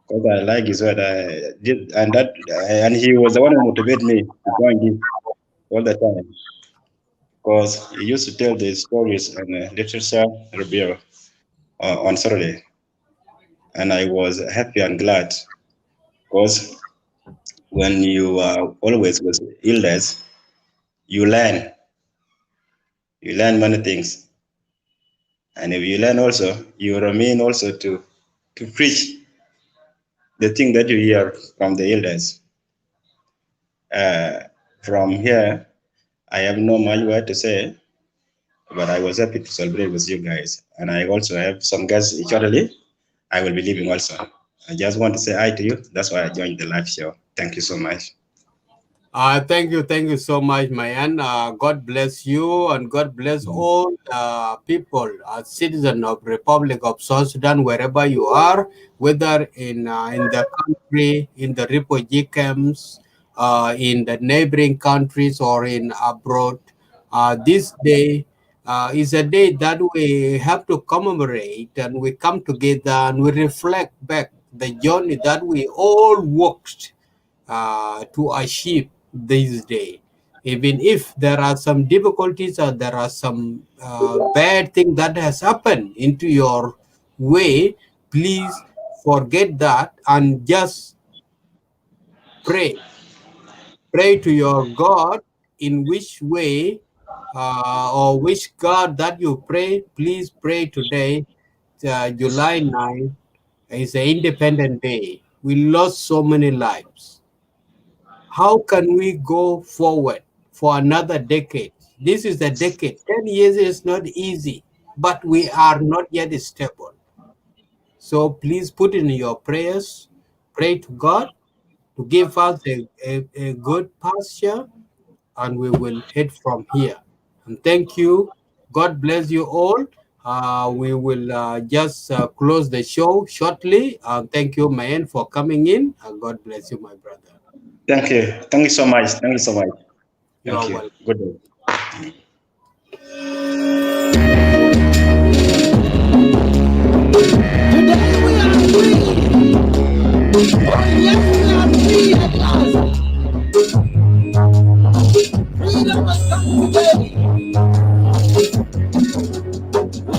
Because I like his word, and he was the one who motivated me to join this all the time. Because he used to tell the stories and literature review on Saturday, and I was happy and glad because when you are always with elders, you learn many things, and if you learn also, you remain also to preach the thing that you hear from the elders. From here, I have no much word to say, but I was happy to celebrate with you guys. And I also have some guests shortly. I will be leaving also. I just want to say hi to you. That's why I joined the live show. Thank you so much. Thank you so much, man. God bless you, and God bless all people, citizens of Republic of South Sudan, wherever you are, whether in the country, in the refugee camps, in the neighboring countries, or in abroad. This day is a day that we have to commemorate, and we come together and we reflect back the journey that we all walked to achieve this day. Even if there are some difficulties or there are some bad thing that has happened into your way, please forget that and just pray. Pray to your God in which way or which God that you pray. Please pray today, July 9th, is an independent day. We lost so many lives. How can we go forward for another decade? This is a decade. 10 years is not easy, but we are not yet stable. So please put in your prayers, pray to God to give us a good pasture, and we will head from here. And thank you. God bless you all. We will just close the show shortly. Thank you, man, for coming in. And God bless you, my brother. Thank you. Thank you so much. Thank you so much. You Thank are you. welcome. Good day. Today we are free. Oh yes, we are free at last. Freedom has come today.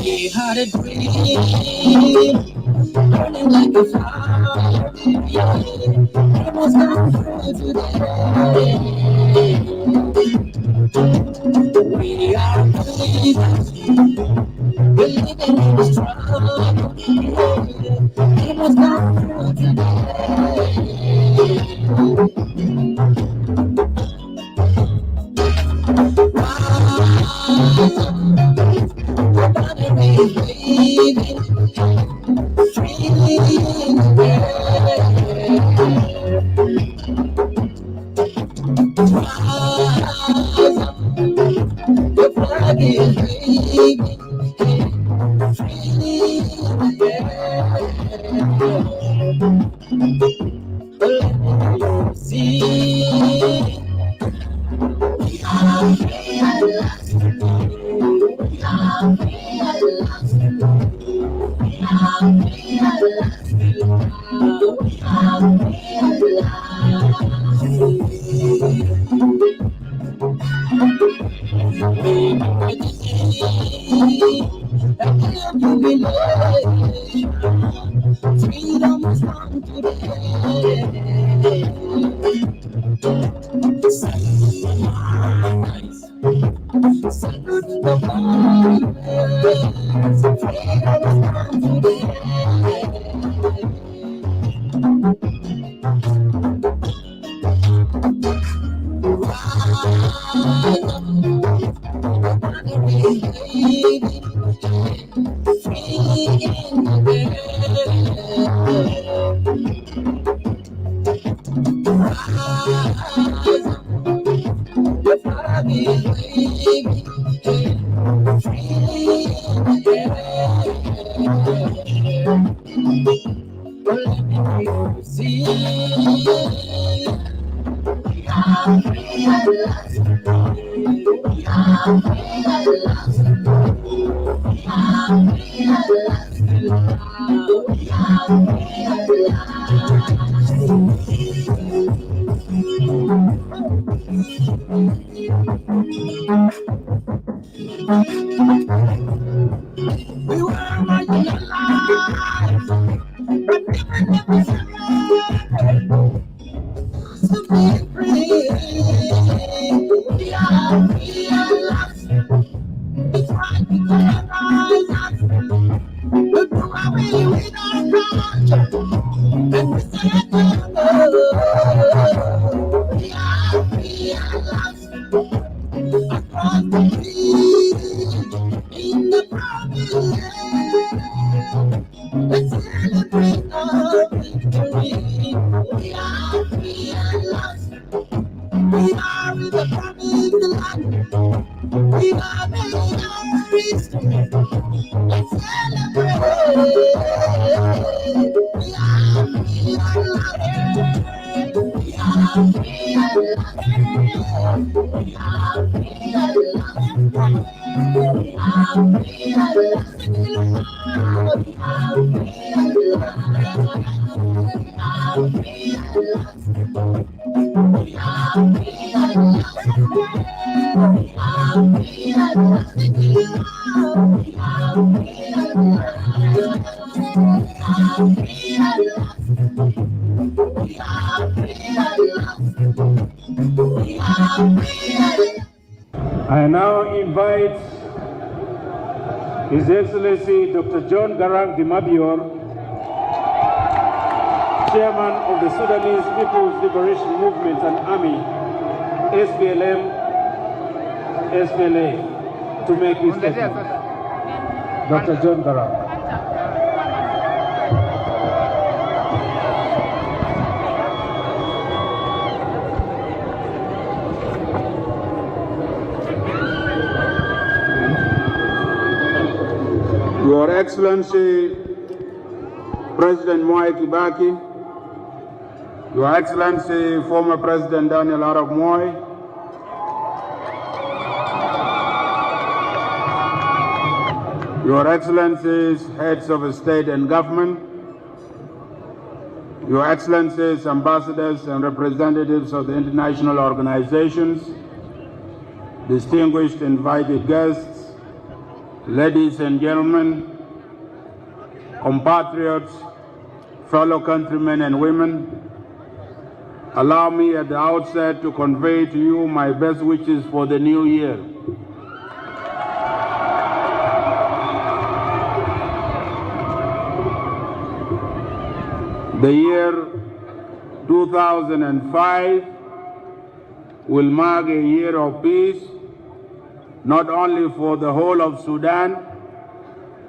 We had a dream, burning like a fire. It was come true today. We are free, believing in the struggle. It was come true the flag is waving. See, we are free at last. We are free at last. We are free at last. We are free at last. Freedom has come We were marginalized, but never surrendered to be free. We are free at last. They tried to colonize us, but do away with our culture, and we said no. We are free at last. Across the sea, in the promised land. Let's celebrate our victory. We are free at last. We are in the promised land. We are made our history. Let's celebrate. We are free at last. We are free at last. We are free at last. We are I now invite His Excellency Dr. John Garang Dimabior, Chairman of the Sudanese People's Liberation Movement and Army, SPLM, SPLA, to make his statement. Dr. John Garang. Your Excellency, President Mwai Kibaki, Your Excellency, former President Daniel Arap Moi, Your Excellencies, heads of state and government, Your Excellencies, ambassadors and representatives of the international organizations, distinguished invited guests, ladies and gentlemen, compatriots, fellow countrymen and women, allow me at the outset to convey to you my best wishes for the new year. The year 2005 will mark a year of peace, not only for the whole of Sudan,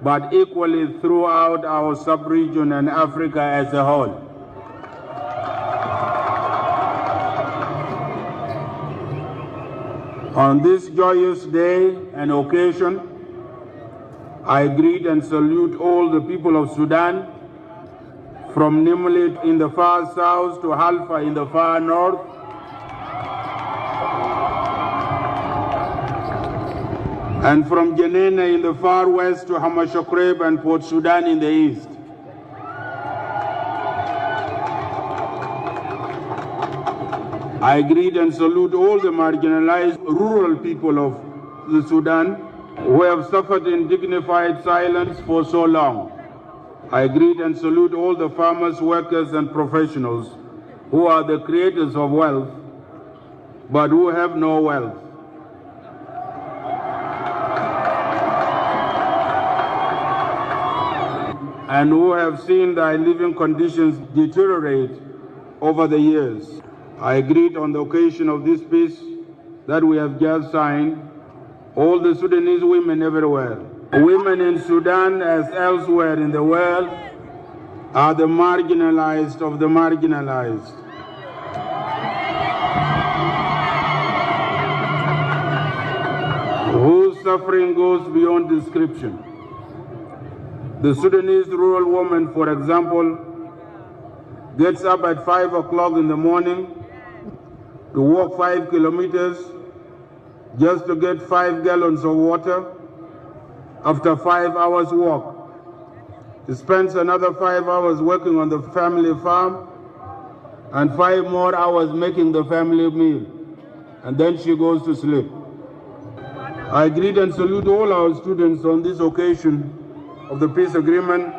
but equally throughout our sub-region and Africa as a whole. On this joyous day and occasion, I greet and salute all the people of Sudan, from Nimlit in the far south to Halfa in the far north, and from Janina in the far west to Hamashakreb and Port Sudan in the east. I greet and salute all the marginalized rural people of the Sudan who have suffered in dignified silence for so long. I greet and salute all the farmers, workers, and professionals who are the creators of wealth, but who have no wealth. And who have seen their living conditions deteriorate over the years. I greet on the occasion of this peace that we have just signed all the Sudanese women everywhere. Women in Sudan, as elsewhere in the world, are the marginalized of the marginalized. Whose suffering goes beyond description. The Sudanese rural woman, for example, gets up at 5 o'clock in the morning to walk 5 kilometers just to get 5 gallons of water. After 5 hours walk, she spends another 5 hours working on the family farm and 5 more hours making the family meal, and then she goes to sleep. I greet and salute all our students on this occasion of the peace agreement,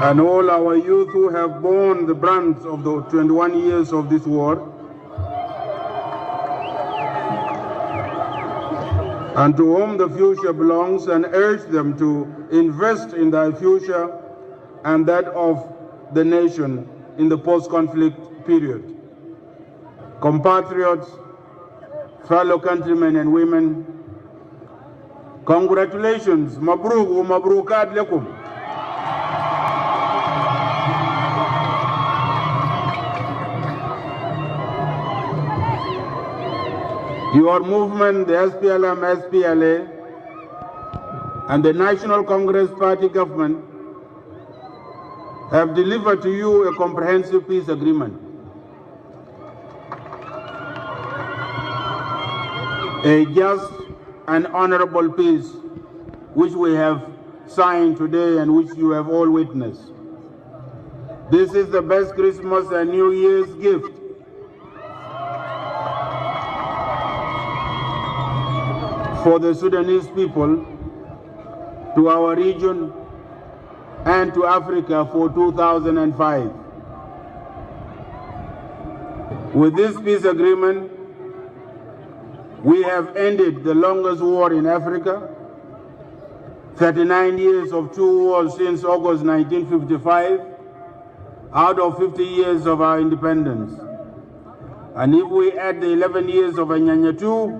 and all our youth who have borne the brunt of the 21 years of this war, and to whom the future belongs, and urge them to invest in their future and that of the nation in the post-conflict period. Compatriots, fellow countrymen and women, congratulations, mabruk wa mabrukat lakum. Your movement, the SPLM, SPLA, and the National Congress Party government have delivered to you a comprehensive peace agreement. a just and honorable peace which we have signed today and which you have all witnessed. This is the best Christmas and New Year's gift for the Sudanese people, to our region, and to Africa for 2005. With this peace agreement, we have ended the longest war in Africa, 39 years of two wars since August 1955, out of 50 years of our independence. And if we add the 11 years of Anyanya II,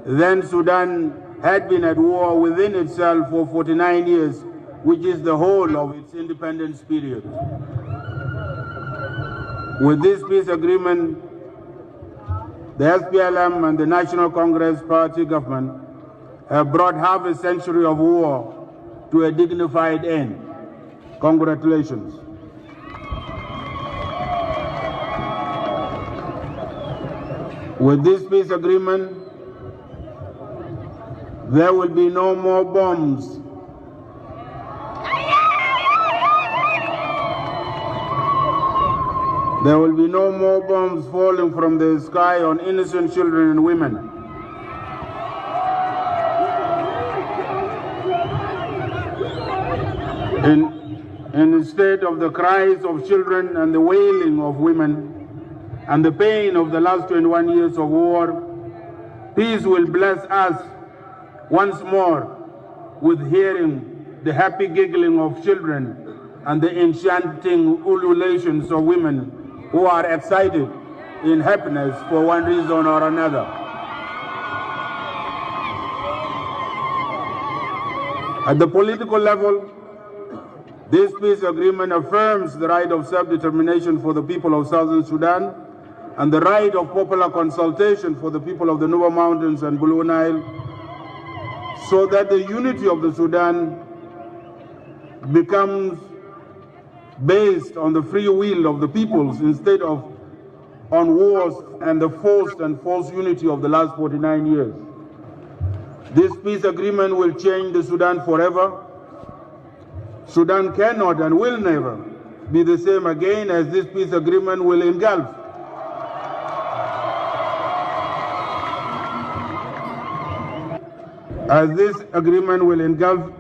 then Sudan had been at war within itself for 49 years, which is the whole of its independence period. With this peace agreement, the SPLM and the National Congress Party government have brought half a century of war to a dignified end. Congratulations. With this peace agreement, there will be no more bombs. There will be no more bombs falling from the sky on innocent children and women. Instead of the cries of children and the wailing of women and the pain of the last 21 years of war, peace will bless us once more with hearing the happy giggling of children and the enchanting ululations of women who are excited in happiness for one reason or another. At the political level, this peace agreement affirms the right of self-determination for the people of Southern Sudan and the right of popular consultation for the people of the Nuba Mountains and Blue Nile, so that the unity of the Sudan becomes based on the free will of the peoples instead of on wars and the forced and false unity of the last 49 years. This peace agreement will change the Sudan forever. Sudan cannot and will never be the same again, as this peace agreement will engulf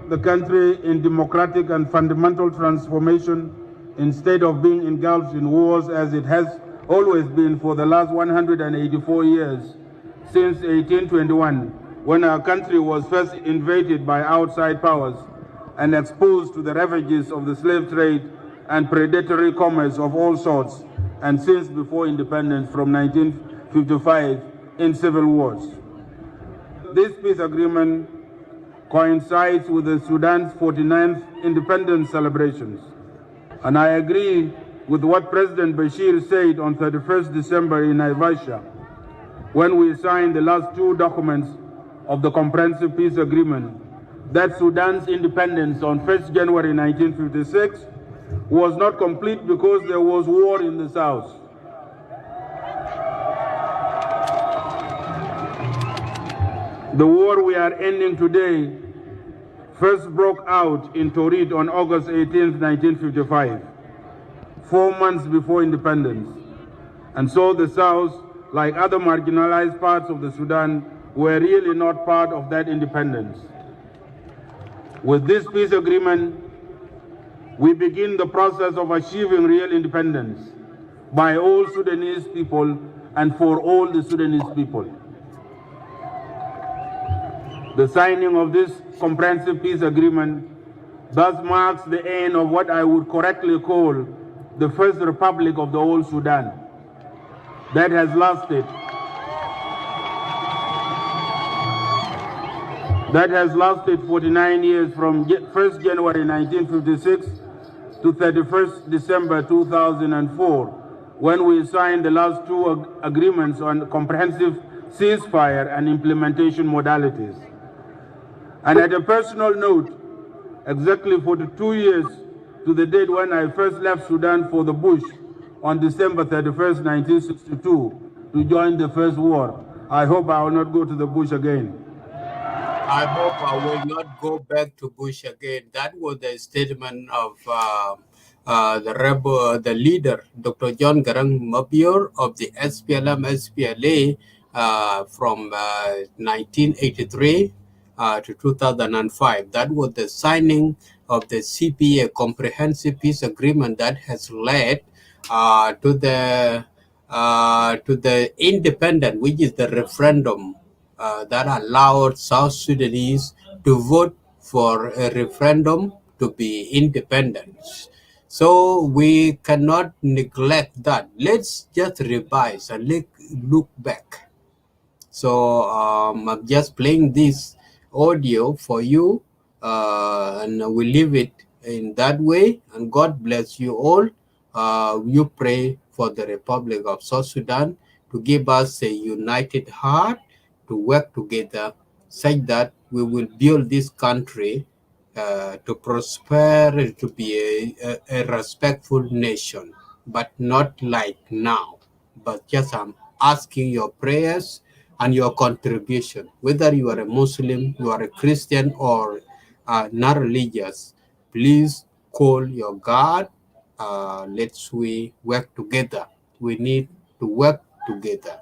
the country in democratic and fundamental transformation instead of being engulfed in wars as it has always been for the last 184 years, since 1821, when our country was first invaded by outside powers and exposed to the ravages of the slave trade and predatory commerce of all sorts, and since before independence from 1955 in civil wars. This peace agreement coincides with the Sudan's 49th independence celebrations. And I agree with what President Bashir said on 31st December in Naivasha, when we signed the last two documents of the Comprehensive Peace Agreement, that Sudan's independence on 1st January 1956 was not complete because there was war in the south. The war we are ending today first broke out in Torit on August 18, 1955, 4 months before independence. And so the South, like other marginalized parts of the Sudan, were really not part of that independence. With this peace agreement, we begin the process of achieving real independence by all Sudanese people and for all the Sudanese people. The signing of this comprehensive peace agreement thus marks the end of what I would correctly call the first republic of the whole Sudan that has lasted 49 years from 1st January 1956 to 31st December 2004, when we signed the last two agreements on comprehensive ceasefire and implementation modalities. And at a personal note, exactly 42 years to the date when I first left Sudan for the bush on December 31st, 1962, to join the First War, I hope I will not go to the bush again. I hope I will not go back to bush again. That was the statement of the leader, Dr. John Garang Mabior of the SPLM SPLA from 1983 to 2005. That was the signing of the CPA Comprehensive Peace Agreement that has led to the independent, which is the referendum that allowed South Sudanese to vote for a referendum to be independent. So we cannot neglect that. Let's just revise and look back. So I'm just playing this audio for you, and we leave it in that way. And God bless you all. You pray for the Republic of South Sudan to give us a united heart to work together, such that we will build this country to prosper, to be a respectful nation, but not like now. But just I'm asking your prayers and your contribution, whether you are a Muslim, you are a Christian, or not religious. Please call your God. Let's we work together. We need to work together.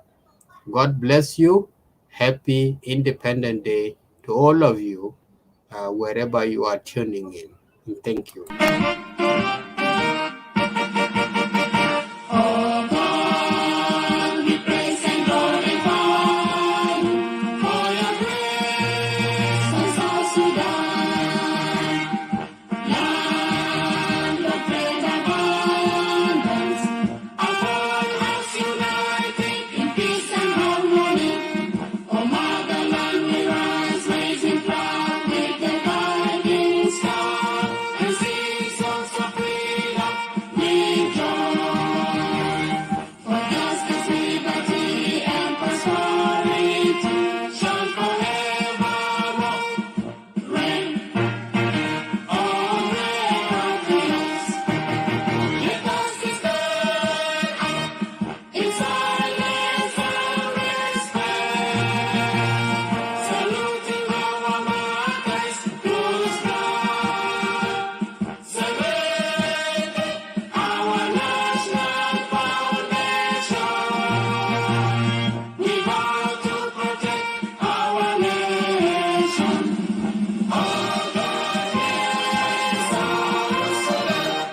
God bless you. Happy Independent Day to all of you, wherever you are tuning in. Thank you.